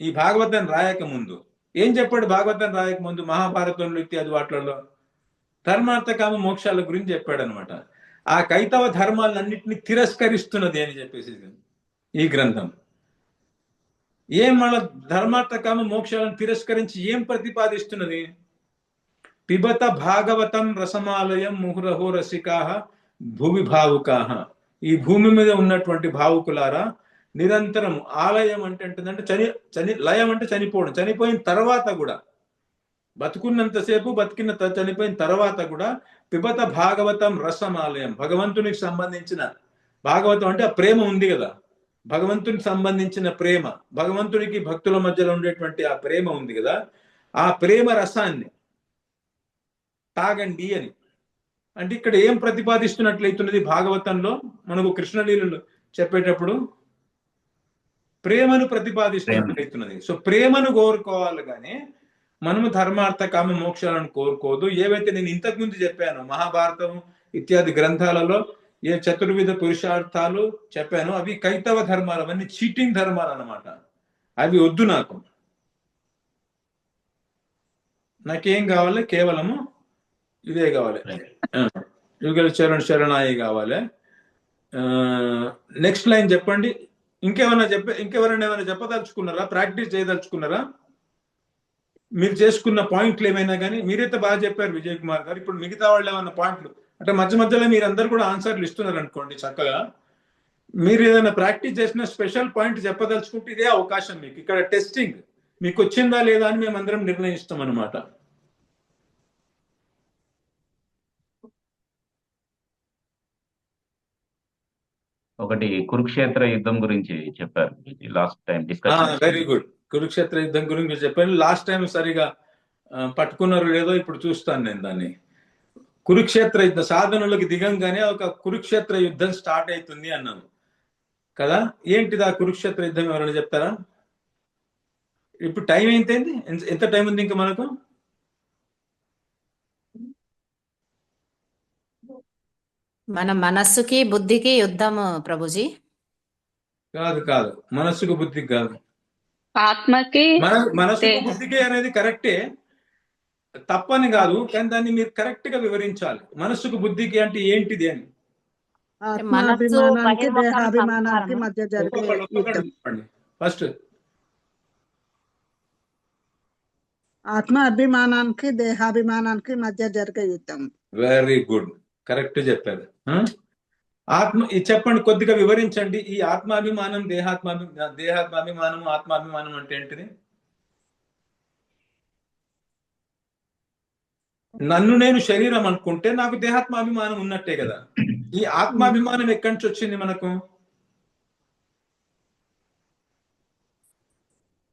ఈ భాగవతాన్ని రాయక ముందు ఏం చెప్పాడు? భాగవతాన్ని రాయక ముందు మహాభారతంలో ఇత్యాది వాటిలలో ధర్మార్థ కామ మోక్షాల గురించి చెప్పాడు అనమాట. ఆ కైతవ ధర్మాలన్నింటినీ తిరస్కరిస్తున్నది అని చెప్పేసి ఈ గ్రంథం. ఏం మన ధర్మార్థ కామ మోక్షాలను తిరస్కరించి ఏం ప్రతిపాదిస్తున్నది? పిబత భాగవతం రసమాలయం ముహురహో రసికాహ భూమి భావుకాహ. ఈ భూమి మీద ఉన్నటువంటి భావుకులారా నిరంతరం, ఆలయం అంటే లయం అంటే చనిపోవడం, చనిపోయిన తర్వాత కూడా, బతుకున్నంతసేపు చనిపోయిన తర్వాత కూడా పిబత భాగవతం రసమాలయం, భగవంతునికి సంబంధించిన, భాగవతం అంటే ఆ ప్రేమ ఉంది కదా, భగవంతునికి సంబంధించిన ప్రేమ, భగవంతునికి భక్తుల మధ్యలో ఉండేటువంటి ఆ ప్రేమ ఉంది కదా, ఆ ప్రేమ రసాన్ని తాగండి అని. అంటే ఇక్కడ ఏం ప్రతిపాదిస్తున్నట్లయితున్నది భాగవతంలో మనకు కృష్ణలీలలు చెప్పేటప్పుడు? ప్రేమను ప్రతిపాదిస్తున్నట్లయితున్నది. సో ప్రేమను కోరుకోవాలి కానీ మనము ధర్మార్థ కామ మోక్షాలను కోరుకోదు. ఏవైతే నేను ఇంతకు ముందు చెప్పాను మహాభారతం ఇత్యాది గ్రంథాలలో ఏ చతుర్విధ పురుషార్థాలు చెప్పాను, అవి కైతవ ధర్మాలు, అవన్నీ చీటింగ్ ధర్మాలు అన్నమాట. అవి వద్దు నాకు. నాకేం కావాలి? కేవలము ఇదే కావాలి, యుగల చరణ శరణాయి కావాలి. నెక్స్ట్ లైన్ చెప్పండి. ఇంకెవరైనా ఏమైనా చెప్పదలుచుకున్నారా? ప్రాక్టీస్ చేయదలుచుకున్నారా? మీరు చేసుకున్న పాయింట్లు ఏమైనా కానీ? మీరైతే బాగా చెప్పారు విజయ్ కుమార్ గారు. ఇప్పుడు మిగతా వాళ్ళు ఏమైనా పాయింట్లు అంటే మధ్య మధ్యలో మీరు అందరు కూడా ఆన్సర్లు ఇస్తున్నారు అనుకోండి చక్కగా. మీరు ఏదైనా ప్రాక్టీస్ చేసిన స్పెషల్ పాయింట్ చెప్పదలుచుకుంటే ఇదే అవకాశం మీకు. ఇక్కడ టెస్టింగ్ మీకు వచ్చిందా లేదా అని మేము అందరం నిర్ణయిస్తాం అన్నమాట. ఒకటి కురుక్షేత్ర యుద్ధం గురించి చెప్పారు last time discussion. Very good. Kurukshetra యుద్ధం గురించి చెప్పాను. లాస్ట్ టైం సరిగా పట్టుకున్నారు లేదో ఇప్పుడు చూస్తాను నేను దాన్ని. కురుక్షేత్ర యుద్ధ సాధనలోకి దిగంగానే ఒక కురుక్షేత్ర యుద్ధం స్టార్ట్ అవుతుంది అన్నాను కదా. ఏంటిది ఆ కురుక్షేత్ర యుద్ధం? ఎవరైనా చెప్తారా? ఇప్పుడు టైం ఏంటైంది? ఎంత టైం ఉంది ఇంకా మనకు? మన మనస్సుకి బుద్ధికి యుద్ధము ప్రభుజీ. కాదు, మనస్సుకు బుద్ధికి కాదు, ఆత్మకి మనస్సుకు బుద్ధికి అనేది కరెక్టే, తప్పని కాదు. కానీ దాన్ని మీరు కరెక్ట్ గా వివరించాలి. మనస్సుకు బుద్ధికి అంటే ఏంటిది అని. ఆత్మాభిమానానికి దేహాభిమానానికి మధ్య జరిగే యుద్ధం. ఫస్ట్ ఆత్మ అభిమానానికి దేహాభిమానానికి మధ్య జరిగే యుద్ధం. వెరీ గుడ్, కరెక్ట్ చెప్పారు. చెప్పండి, కొద్దిగా వివరించండి. ఈ ఆత్మాభిమానం, దేహాత్మాభిమానం, ఆత్మాభిమానం అంటే ఏంటిది? నన్ను నేను శరీరం అనుకుంటే నాకు దేహాత్మాభిమానం ఉన్నట్టే కదా. ఈ ఆత్మాభిమానం ఎక్కడి నుంచి వచ్చింది మనకు?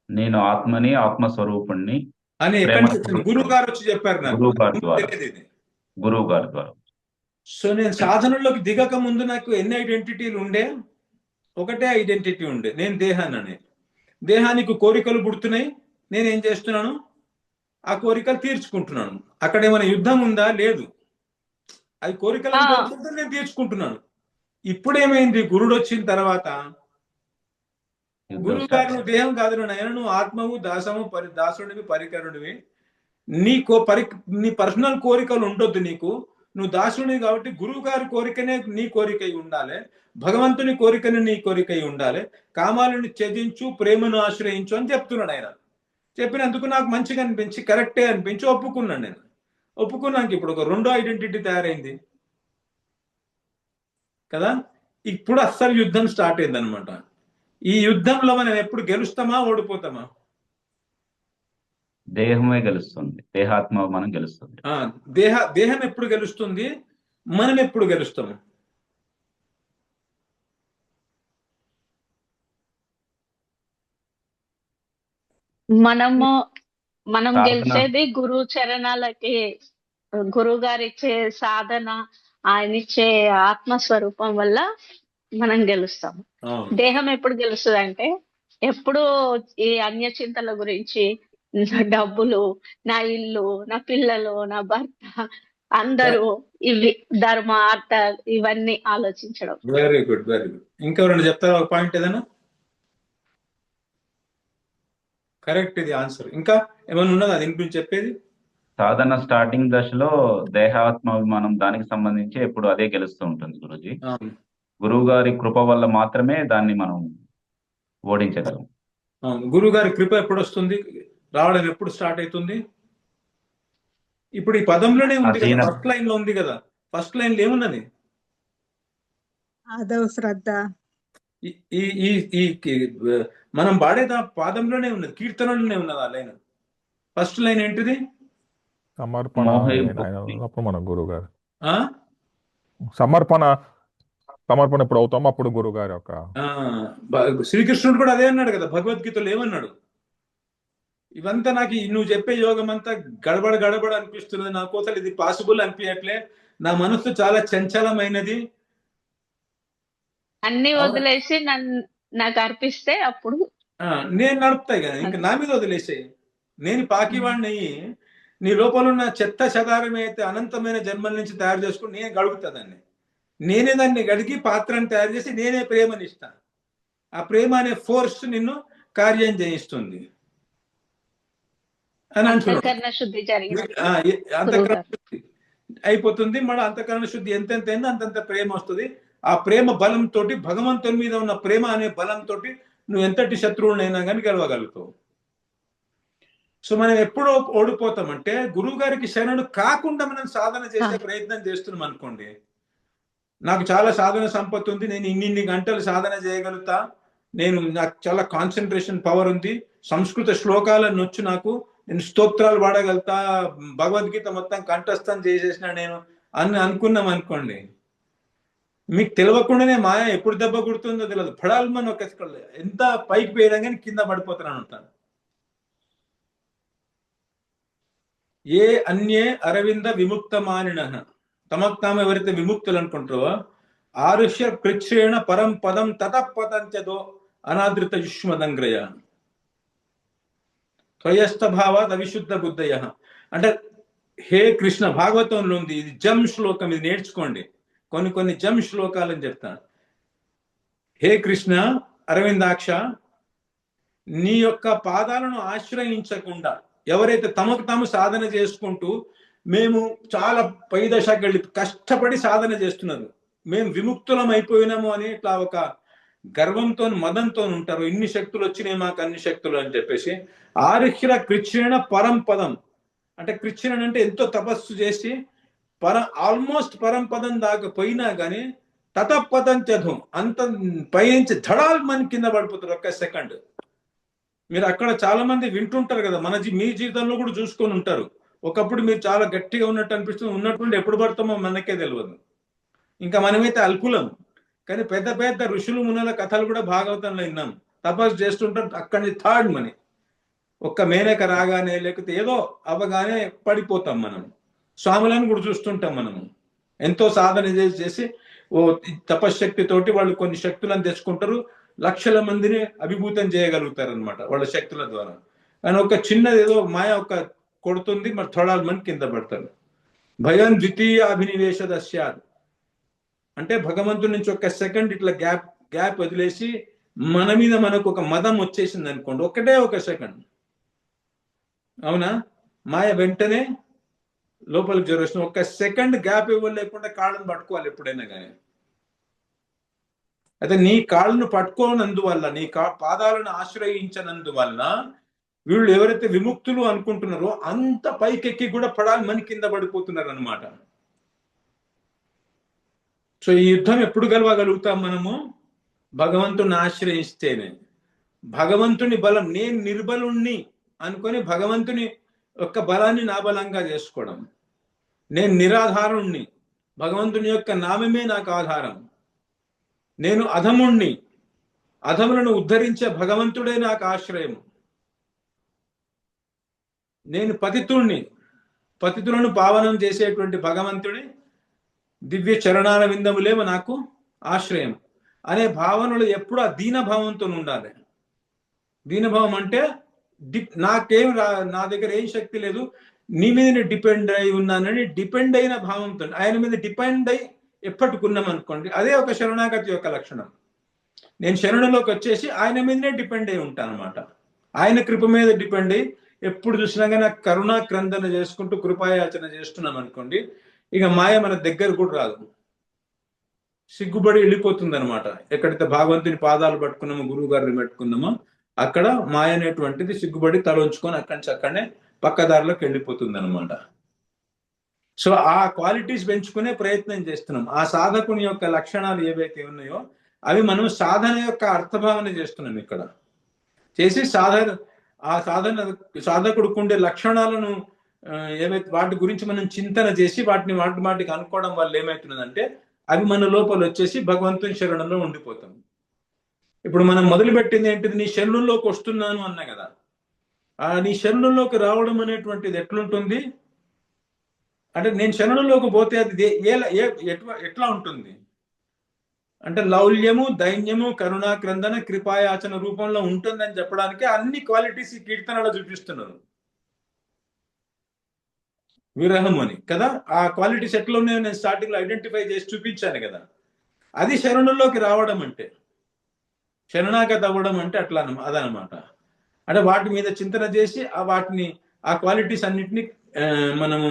నేను ఆత్మని, ఆత్మస్వరూపుణ్ణి అని ఎక్కడి నుంచి వచ్చింది? గురువు గారు వచ్చి చెప్పారు నాకు. గురువు గారి ద్వారా. సో నేను సాధనలోకి దిగక ముందు నాకు ఎన్ని ఐడెంటిటీలు ఉండే? ఒకటే ఐడెంటిటీ ఉండే, నేను దేహాన్ని అనే. దేహానికి కోరికలు పుడుతున్నాయి, నేనేం చేస్తున్నాను? ఆ కోరికలు తీర్చుకుంటున్నాను. అక్కడ ఏమైనా యుద్ధం ఉందా? లేదు. అది కోరికలు నేను తీర్చుకుంటున్నాను. ఇప్పుడేమైంది? గురుడు వచ్చిన తర్వాత గురువు గారు నువ్వు దేహం కాదు నాయన, నువ్వు ఆత్మవు, దాసుడివి, పరికరుడివి. నీ పర్సనల్ కోరికలు ఉండొద్దు నీకు. నువ్వు దాసుడివి కాబట్టి గురువు గారి కోరికనే నీ కోరికై ఉండాలి, భగవంతుని కోరికనే నీ కోరికై ఉండాలి. కామాలను త్యజించు, ప్రేమను ఆశ్రయించు అని చెప్తున్నాడు ఆయన. చెప్పినందుకు నాకు మంచిగా అనిపించి, కరెక్టే అనిపించి ఒప్పుకున్నాను. నేను ఒప్పుకున్నాక ఇప్పుడు ఒక రెండో ఐడెంటిటీ తయారైంది కదా. ఇప్పుడు అస్సలు యుద్ధం స్టార్ట్ అయింది అనమాట. ఈ యుద్ధంలో మనం ఎప్పుడు గెలుస్తామా, ఓడిపోతామా? దేహమే గెలుస్తుంది, దేహాత్మ మనం గెలుస్తుంది. దేహం ఎప్పుడు గెలుస్తుంది, మనం ఎప్పుడు గెలుస్తాము? మనం గెలిచేది గురువు చరణాలకి. గురువు గారు ఇచ్చే సాధన, ఆయన ఇచ్చే ఆత్మస్వరూపం వల్ల మనం గెలుస్తాము. అవును దేహం ఎప్పుడు గెలుస్తుంది అంటే, ఎప్పుడు ఈ అన్య చింతల గురించి, నా డబ్బులు, నా ఇల్లు, నా పిల్లలు, నా భర్త, అందరూ, ఇవి ధర్మ అర్థ ఇవన్నీ ఆలోచించడం. Very good very good. ఇంకెవరైనా చెప్తారా ఒక పాయింట్ ఏదైనా? కరెక్ట్, ఇది ఆన్సర్. ఇంకా ఏమైనా ఉన్నదా దీని గురించి చెప్పేది? సాధన స్టార్టింగ్ దశలో దేహాత్మాభిమానం దానికి సంబంధించి ఎప్పుడు అదే గెలుస్తూ ఉంటుంది గురుజీ. అవును గురువు గారి కృప వల్ల మాత్రమే దాన్ని మనం ఓడించగలం. అవును. గురువు గారి కృప ఎప్పుడు వస్తుంది, రావడం ఎప్పుడు స్టార్ట్ అవుతుంది? ఇప్పుడు ఈ పదంలోనే ఉంది కదా, అధీనం. ఫస్ట్ లైన్ లో ఉంది కదా. ఫస్ట్ లైన్ లో ఏమున్నది? ఆదవ్ శ్రద్ధ. ఈ ఈ ఈ ఈ మనం పాడేది ఆ పాదంలోనే ఉన్నది, కీర్తనలోనే ఉన్నది ఆ లైన్. ఫస్ట్ లైన్ ఏంటిది? సమర్పణ మోహే ఆయన ఉన్నప్పుడు మన గురువు గారు ఆ సమర్పణ ఎప్పుడు అవుతామో అప్పుడు గురువు గారి యొక్క ఆ, శ్రీకృష్ణుడు కూడా అదే అన్నాడు కదా భగవద్గీతలో. ఏమన్నాడు? ఇవంతా నాకు నువ్వు చెప్పే యోగం అంతా గడబడ గడబడ అనిపిస్తున్నది, నాకు అసలు ఇది పాసిబుల్ అనిపించట్లే, నా మనస్సు చాలా చంచలమైనది. అన్ని వదిలేసి నాకు అర్పిస్తే అప్పుడు నేను నడుపుతాయి కదా, ఇంకా నా మీద వదిలేసాయి. నేను పాకివాడిని అయ్యి నీ లోపల ఉన్న చెత్త చెదారం అయితే అనంతమైన జన్మల నుంచి తయారు చేసుకుని నేను గడుగుతా దాన్ని. నేనే దాన్ని గడిగి పాత్రను తయారు చేసి నేనే ప్రేమని ఇస్తాను. ఆ ప్రేమ అనే ఫోర్స్ నిన్ను కార్యం చేయిస్తుంది అని అంటున్నాడు. అంతఃకరణ శుద్ధి జరిగింది. అంతఃకరణ శుద్ధి అయిపోతుంది. మళ్ళీ అంతఃకరణ శుద్ధి ఎంతెంత అయిందో అంతంత ప్రేమ వస్తుంది. ఆ ప్రేమ బలంతో, భగవంతుని మీద ఉన్న ప్రేమ అనే బలంతో నువ్వు ఎంతటి శత్రువులైనా కానీ గెలవగలుగుతావు. సో మనం ఎప్పుడో ఓడిపోతామంటే గురువు గారికి శరణు కాకుండా మనం సాధన చేసే ప్రయత్నం చేస్తున్నాం అనుకోండి. నాకు చాలా సాధన సంపత్తి ఉంది, నేను ఇన్ని గంటలు సాధన చేయగలుగుతా, నాకు చాలా కాన్సన్ట్రేషన్ పవర్ ఉంది, సంస్కృత శ్లోకాలను నొచ్చు, నేను స్తోత్రాలు పాడగలుగుతా, భగవద్గీత మొత్తం కంఠస్థం చేసేసిన నేను అని అనుకున్నాం అనుకోండి, మీకు తెలియకుండానే మాయ ఎప్పుడు దెబ్బ కుడుతుందో తెలియదు. పడాలని ఒక ఎంత పైకి పోయడం కానీ కింద పడిపోతానని ఉంటాను. ఏ అన్యే అరవింద విముక్తమానిన, తమకు తాము ఎవరైతే విముక్తులు అనుకుంటారో, ఆరుష్య కృచ్ఛ్రేణ పరం పదం తతపతంచదో అనాదృత యుష్మదంగ్రయ త్వయస్థ భావాత్ అవిశుద్ధ బుద్ధయ. అంటే హే కృష్ణ, భాగవతంలో ఉంది, ఇది జమ్ శ్లోకం, ఇది నేర్చుకోండి. కొన్ని జమ్ శ్లోకాలని చెప్తాను. హే కృష్ణ అరవిందాక్ష, నీ యొక్క పాదాలను ఆశ్రయించకుండా ఎవరైతే తమకు తాము సాధన చేసుకుంటూ మేము చాలా పై దశకి వెళ్ళి కష్టపడి సాధన చేస్తున్నారు, మేము విముక్తులం అయిపోయినాము అని ఇట్లా ఒక గర్వంతో మదంతో ఉంటారు, ఇన్ని శక్తులు వచ్చినాయి మాకు అన్ని శక్తులు అని చెప్పేసి, ఆరుహ్ర కృచ్ఛ్రేణ పరం పదం, అంటే కృచ్ఛ్రణ అంటే ఎంతో తపస్సు చేసి ఆల్మోస్ట్ పరం పదం దాకా పోయినా కానీ తతపదం చదువు అంత పైనుంచి ధడాల్ మన కింద పడిపోతారు ఒక్క సెకండ్. మీరు అక్కడ చాలా మంది వింటుంటారు కదా, మీ జీవితంలో కూడా చూసుకొని ఉంటారు. ఒకప్పుడు మీరు చాలా గట్టిగా ఉన్నట్టు అనిపిస్తుంది, ఉన్నటువంటి ఎప్పుడు పడతామో మనకే తెలియదు. ఇంకా మనమైతే అల్పులం, కానీ పెద్ద పెద్ద ఋషులు మునుల కథలు కూడా భాగవతంలో విన్నాం. తపస్సు చేస్తుంటారు, అక్కడి నుంచి థర్డ్ మని ఒక్క మేనక రాగానే లేకపోతే ఏదో అవగానే పడిపోతాం మనం. స్వాములను కూడా చూస్తుంటాం మనము, ఎంతో సాధన చేసి తపశ్శక్తితోటి వాళ్ళు కొన్ని శక్తులను తెచ్చుకుంటారు, లక్షల మందిని అభిభూతం చేయగలుగుతారు అనమాట వాళ్ళ శక్తుల ద్వారా. కానీ ఒక చిన్నది ఏదో మాయ ఒక కొడుతుంది, మరి థోడాల మంది కింద పడతారు. భయం ద్వితీయ అభినివేశ దశ్యాద్, అంటే భగవంతుడి నుంచి ఒక సెకండ్ ఇట్లా గ్యాప్ వదిలేసి మన మీద మనకు ఒక మదం వచ్చేసింది అనుకోండి, ఒకటే ఒక సెకండ్, అవునా, మాయ వెంటనే లోపలికి జరుగుతుంది. ఒక సెకండ్ గ్యాప్ ఇవ్వలేకుండా కాళ్ళను పట్టుకోవాలి ఎప్పుడైనా కానీ. అయితే నీ కాళ్ళను పట్టుకోనందువల్ల, నీ పాదాలను ఆశ్రయించనందువల్ల వీళ్ళు ఎవరైతే విముక్తులు అనుకుంటున్నారో అంత పైకెక్కి కూడా పడాలి మన కింద పడిపోతున్నారు అనమాట. సో ఈ యుద్ధం ఎప్పుడు గెలవగలుగుతాం మనము? భగవంతుని ఆశ్రయిస్తేనే. భగవంతుని బలం, నేను నిర్బలుణ్ణి అనుకొని భగవంతుని యొక్క బలాన్ని నా బలంగా చేసుకోవడం. నేను నిరాధారుణ్ణి, భగవంతుని యొక్క నామమే నాకు ఆధారం. నేను అధముణ్ణి, అధములను ఉద్ధరించే భగవంతుడే నాకు ఆశ్రయం. నేను పతితుణ్ణి, పతితులను పావనం చేసేటువంటి భగవంతుడి దివ్య చరణాల విందములేమో నాకు ఆశ్రయం. అనే భావనలు ఎప్పుడు ఆ దీనభావంతో ఉండాలి. దీనభావం అంటే నాకేం నా దగ్గర ఏం శక్తి లేదు, నీ మీద డిపెండ్ అయి ఉన్నానని డిపెండ్ అయిన భావంతో, ఆయన మీద డిపెండ్ అయి ఎప్పటికున్నాం అనుకోండి, అదే ఒక శరణాగతి యొక్క లక్షణం. నేను శరణులోకి వచ్చేసి ఆయన మీదనే డిపెండ్ అయి ఉంటాను అనమాట. ఆయన కృప మీద డిపెండ్ అయ్యి ఎప్పుడు చూసినా కానీ కరుణా క్రందన చేసుకుంటూ కృపాయాచన చేస్తున్నాం అనుకోండి, ఇక మాయ మన దగ్గర కూడా రాదు, సిగ్గుబడి వెళ్ళిపోతుంది అనమాట. ఎక్కడైతే భగవంతుని పాదాలు పట్టుకున్నామో, గురువు గారిని పెట్టుకున్నామో, అక్కడ మాయ అనేటువంటిది సిగ్గుబడి తలొంచుకొని అక్కడి నుంచి అక్కడనే పక్కదారిలోకి వెళ్ళిపోతుంది అనమాట. సో ఆ క్వాలిటీస్ పెంచుకునే ప్రయత్నం చేస్తున్నాం. ఆ సాధకుని యొక్క లక్షణాలు ఏవైతే ఉన్నాయో అవి మనం సాధన యొక్క అర్థభావన చేస్తున్నాం ఇక్కడ చేసి సాధకుడికి ఉండే లక్షణాలను ఏవైతే వాటి గురించి మనం చింతన చేసి వాటిని వాటికి అనుకోవడం వల్ల ఏమవుతున్నదంటే అవి మన లోపల వచ్చేసి భగవంతుని శరణంలో ఉండిపోతాం. ఇప్పుడు మనం మొదలుపెట్టింది ఏంటిది, నీ శరణంలోకి వస్తున్నాను అన్నా కదా. నీ శరణంలోకి రావడం అనేటువంటిది ఎట్లుంటుంది అంటే, నేను శరణంలోకి పోతే అది ఎట్లా ఉంటుంది అంటే లౌల్యము, దైన్యము, కరుణా క్రందన, కృపాయాచన రూపంలో ఉంటుందని చెప్పడానికి అన్ని క్వాలిటీస్ ఈ కీర్తనలో చూపిస్తున్నారు. విరహం అని కదా, ఆ క్వాలిటీస్ ఎట్లా ఉన్నాయో నేను స్టార్టింగ్ లో ఐడెంటిఫై చేసి చూపించాను కదా. అది శరణంలోకి రావడం అంటే, శరణాగతి అవ్వడం అంటే అట్లా అదనమాట. అంటే వాటి మీద చింతన చేసి ఆ క్వాలిటీస్ అన్నిటిని మనము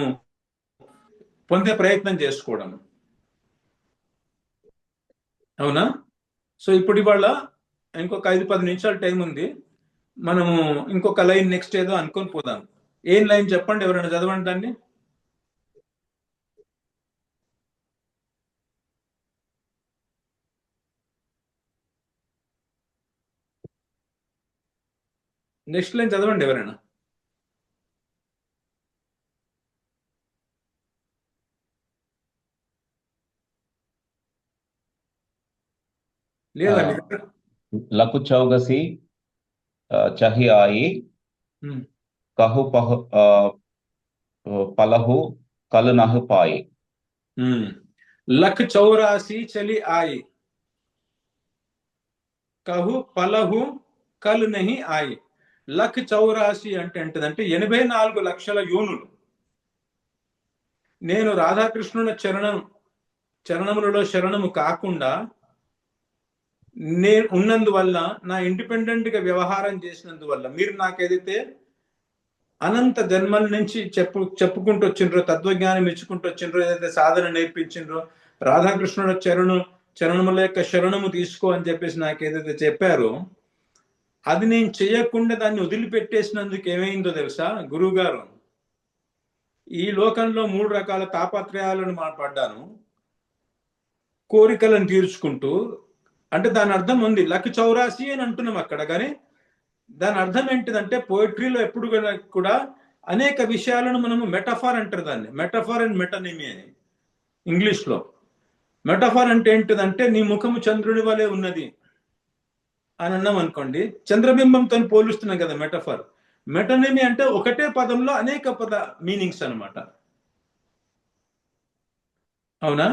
పొందే ప్రయత్నం చేసుకోవడం. అవునా? సో ఇప్పుడు ఇవాళ ఇంకొక 5-10 నిమిషాలు టైం ఉంది. మనము ఇంకొక లైన్ నెక్స్ట్ ఏదో అనుకొని పోదాం. ఏం లైన్ చెప్పండి, ఎవరైనా చదవండి దాన్ని. నెక్స్ట్ లైన్ చదవండి ఎవరైనా. లేదండి. లకు చౌగసి చహి ఆయి కహు పలహు కలు నహు పాయి. లక్ 84 చలి ఆయి కహు పలహు కలు నహి ఆయి. లక్ 84 అంటే ఏంటంటే 84 లక్షల యోనులు నేను రాధాకృష్ణుల చరణములలో శరణము కాకుండా నేను ఉన్నందువల్ల, నా ఇండిపెండెంట్ గా వ్యవహారం చేసినందువల్ల, మీరు నాకేదైతే అనంత జన్మల నుంచి చెప్పుకుంటూ వచ్చిండ్రో, తత్వజ్ఞానం ఇచ్చుకుంటూ వచ్చిండ్రో, ఏదైతే సాధన నేర్పించిండ్రో, రాధాకృష్ణుల చరణముల యొక్క శరణము తీసుకో అని చెప్పేసి నాకు ఏదైతే చెప్పారో, అది నేను చేయకుండా దాన్ని వదిలిపెట్టేసినందుకు ఏమైందో తెలుసా గురువు గారు, ఈ లోకంలో 3 రకాల తాపత్రయాలను పడ్డాను, కోరికలను తీర్చుకుంటూ. అంటే దాని అర్థం ఉంది, లక్ 84 అని అంటున్నాం అక్కడ, కానీ దాని అర్థం ఏంటిదంటే పోయిట్రీలో ఎప్పుడు కూడా అనేక విషయాలను మనము మెటఫార్ అంటారు దాన్ని, మెటఫార్ అండ్ మెటనిమీ అని ఇంగ్లీష్ లో. మెటఫార్ అంటే ఏంటిదంటే నీ ముఖము చంద్రుని వలె ఉన్నది అని అన్నాం అనుకోండి, చంద్రబింబంతో పోలుస్తున్నాం కదా మెటఫార్. మెటనిమీ అంటే ఒకటే పదంలో అనేక మీనింగ్స్ అనమాట. అవునా?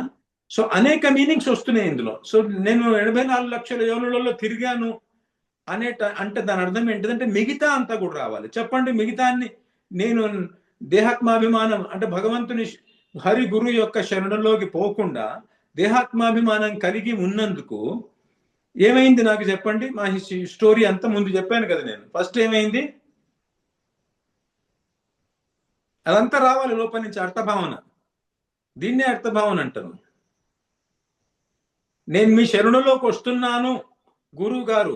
సో అనేక మీనింగ్స్ వస్తున్నాయి ఇందులో. సో నేను 84 లక్షల యోనులలో తిరిగాను అంటే దాని అర్థం ఏంటిదంటే మిగతా అంతా కూడా రావాలి. చెప్పండి, మిగతాన్ని నేను దేహాత్మాభిమానం అంటే భగవంతుని హరి గురు యొక్క శరణంలోకి పోకుండా దేహాత్మాభిమానం కలిగి ఉన్నందుకు ఏమైంది నాకు చెప్పండి. మా స్టోరీ అంతా ముందు చెప్పాను కదా నేను. ఫస్ట్ ఏమైంది, అదంతా రావాలి లోపల నుంచి, అర్థభావన. దీన్నే అర్థభావన అంటారు. నేను మీ శరణులోకి వస్తున్నాను గురువు గారు,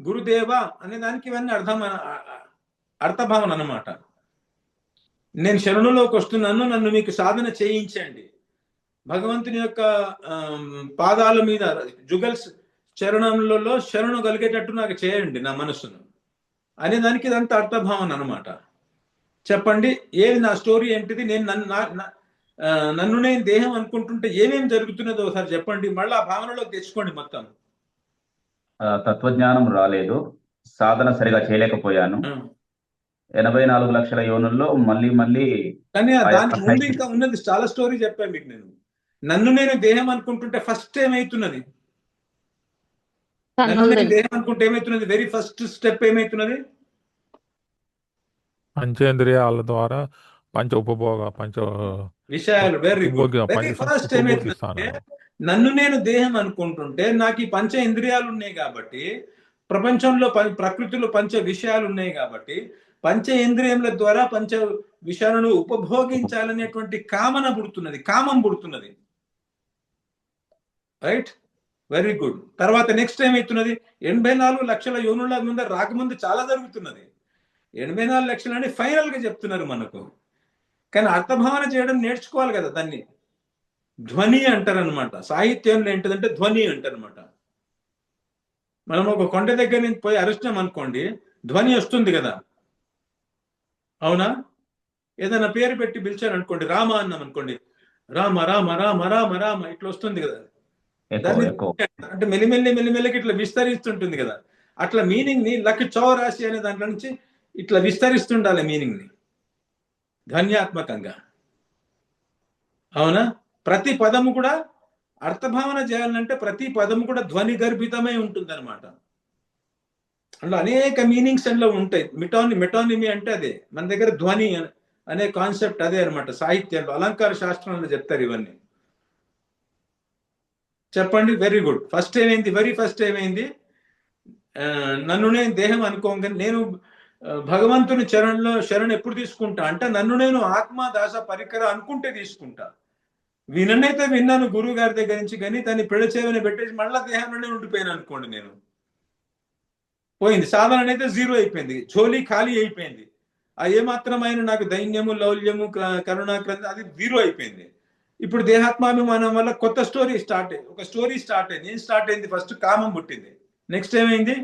గురుదేవా అనే దానికి ఇవన్నీ అర్థభావన అన్నమాట. నేను శరణులోకి వస్తున్నాను, నన్ను మీకు సాధన చేయించండి, భగవంతుని యొక్క పాదాల మీద జుగల్స్ చరణంలో శరణు కలిగేటట్టు నాకు చేయండి నా మనస్సును అనే దానికి ఇదంతా అర్థభావన అనమాట. చెప్పండి, ఏది నా స్టోరీ ఏంటిది, నేను నన్ను నేను దేహం అనుకుంటుంటే ఏమేమి జరుగుతున్నదో ఒకసారి చెప్పండి, మళ్ళీ ఆ భావనలోకి తెచ్చుకోండి మొత్తం. తత్వజ్ఞానం రాలేదు, సాధన సరిగా చేయలేకపోయాను, 84 లక్షల యోనుల్లో మళ్ళీ కానీ దానికి ముందు ఇంకా ఉన్నది చాలా స్టోరీ చెప్పాను మీకు నేను. నన్ను నేను దేహం అనుకుంటుంటే ఫస్ట్ ఏమవుతున్నది, నన్ను కన్నులు నేను దేహం అనుకుంటే ఏమైతున్నది? వెరీ ఫస్ట్ స్టెప్ ఏమైతున్నది? పంచేంద్రియాల ద్వారా పంచ ఉపభోగ పంచ విషయాలు. Very good. ఉపభోగ వెరీ పంచ ఫస్ట్ ఉపభోగిస్తాను. ఏమైతుందంటే, నన్ను నేను దేహం అనుకుంటుంటే నాకు ఈ పంచ ఇంద్రియాలు ఉన్నాయి కాబట్టి, ప్రపంచంలో ప్రకృతిలో పంచ విషయాలు ఉన్నాయి కాబట్టి, పంచ ఇంద్రియముల ద్వారా పంచ విషయాలను ఉపభోగించాలనేటువంటి కామన పుడుతున్నది, కామం పుడుతున్నది. Right, very good. తర్వాత నెక్స్ట్ ఏమవుతున్నది? 84 లక్షల యోనుల ముందు రాకముందు చాలా జరుగుతున్నది. 84 లక్షలు అని ఫైనల్ గా చెప్తున్నారు మనకు. కానీ అర్థభావన చేయడం నేర్చుకోవాలి కదా. దాన్ని ధ్వని అంటారనమాట. సాహిత్యంలో ఏంటిదంటే ధ్వని అంటారనమాట. మనం ఒక కొండ దగ్గర నుంచి పోయి అరిచినాం అనుకోండి, ధ్వని వస్తుంది కదా, అవునా? ఏదైనా పేరు పెట్టి పిలిచారు అనుకోండి, రామ అన్నాం అనుకోండి, రామ రామ రామ రామ రామ ఇట్లా వస్తుంది కదా. దాన్ని అంటే మెల్లిమెల్లి మెల్లిమెల్లికి ఇట్లా విస్తరిస్తుంటుంది కదా. అట్లా మీనింగ్ ని లక్ చౌరాశి అనే దాంట్లో నుంచి ఇట్లా విస్తరిస్తుండాలి మీనింగ్ ని ధ్వన్యాత్మకంగా, అవునా? ప్రతి పదము కూడా అర్థభావన చేయాలంటే ప్రతి పదము కూడా ధ్వని గర్భితమై ఉంటుంది అనమాట. అందులో అనేక మీనింగ్స్ అందులో ఉంటాయి. మెటానిమీ అంటే అదే. మన దగ్గర ధ్వని అనే కాన్సెప్ట్ అదే అనమాట. సాహిత్యంలో అలంకార శాస్త్రంలో చెప్తారు ఇవన్నీ. చెప్పండి. Very good. ఫస్ట్ ఏమైంది? వెరీ ఫస్ట్ ఏమైంది? నన్ను నేను దేహం అనుకోగా నేను భగవంతుని శరణ్ ఎప్పుడు తీసుకుంటా అంటే, నన్ను నేను ఆత్మ దాస పరికర అనుకుంటే తీసుకుంటా. విననైతే విన్నాను గురువు గారి దగ్గర నుంచి, కానీ దాన్ని పిడచేవని పెట్టేసి మళ్ళా దేహంలోనే ఉండిపోయాను అనుకోండి, నేను పోయింది. సాధన అయితే జీరో అయిపోయింది, జోలీ ఖాళీ అయిపోయింది. ఆ ఏమాత్రమైన నాకు దైన్యము లౌల్యము కరుణాక్రంద అది జీరో అయిపోయింది. ఇప్పుడు దేహాత్మాభిమానం వల్ల కొత్త స్టోరీ స్టార్ట్ అయింది. ఒక స్టోరీ స్టార్ట్ అయింది. ఏం స్టార్ట్ అయింది? ఫస్ట్ కామం పుట్టింది. నెక్స్ట్ ఏమైంది?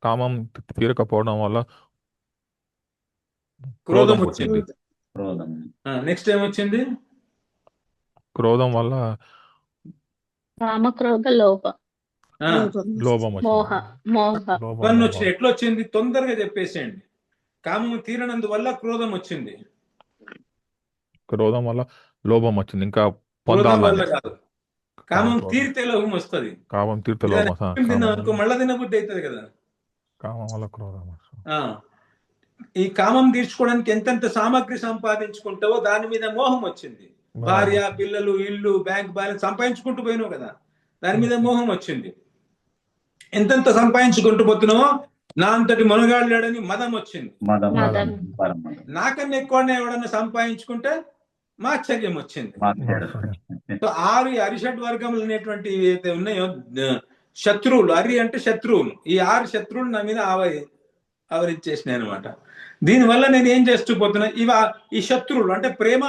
కామం తీరకపోవడం వల్ల క్రోధం వచ్చింది. క్రోధం. నెక్స్ట్ ఏమొచ్చింది? క్రోధం వల్ల కామక్రోధ లోభ లోభం మోహ ఇవన్నీ వచ్చింది. ఎట్లా వచ్చింది? తొందరగా చెప్పేసేయండి. కామం తీరనందువల్ల క్రోధం వచ్చింది. క్రోధం వల్ల లోభం వచ్చింది. ఇంకా క్రోధం వల్ల పొందాలని. కాదు, కామం తీరితే లోభం వస్తుంది. కామం తీరితే లోభం. అనుకో మళ్ళా తినబుద్ధి అవుతుంది కదా. కామం వల్ల క్రోధం. ఈ కామం తీర్చుకోవడానికి ఎంతెంత సామగ్రి సంపాదించుకుంటావో దాని మీద మోహం వచ్చింది. భార్య, పిల్లలు, ఇల్లు, బ్యాంక్ బ్యాలెన్స్ సంపాదించుకుంటూ పోయినావు కదా, దాని మీద మోహం వచ్చింది. ఎంతెంత సంపాదించుకుంటూ పోతున్నావో నా అంతటి మునగాడు లేడని మదం వచ్చింది. నాకన్నా ఎక్కువనే ఎవడన్నా సంపాదించుకుంటే మాత్సర్యం వచ్చింది. సో 6 అరిషడ్ వర్గములు అనేటువంటి ఏదైతే ఉన్నాయో శత్రువులు, అరి అంటే శత్రువులు, ఈ 6 శత్రువులు నా మీద ఆవరించేసినాయి అనమాట. దీనివల్ల నేను ఏం చేస్తూ పోతున్నా, ఈ శత్రువులు అంటే ప్రేమ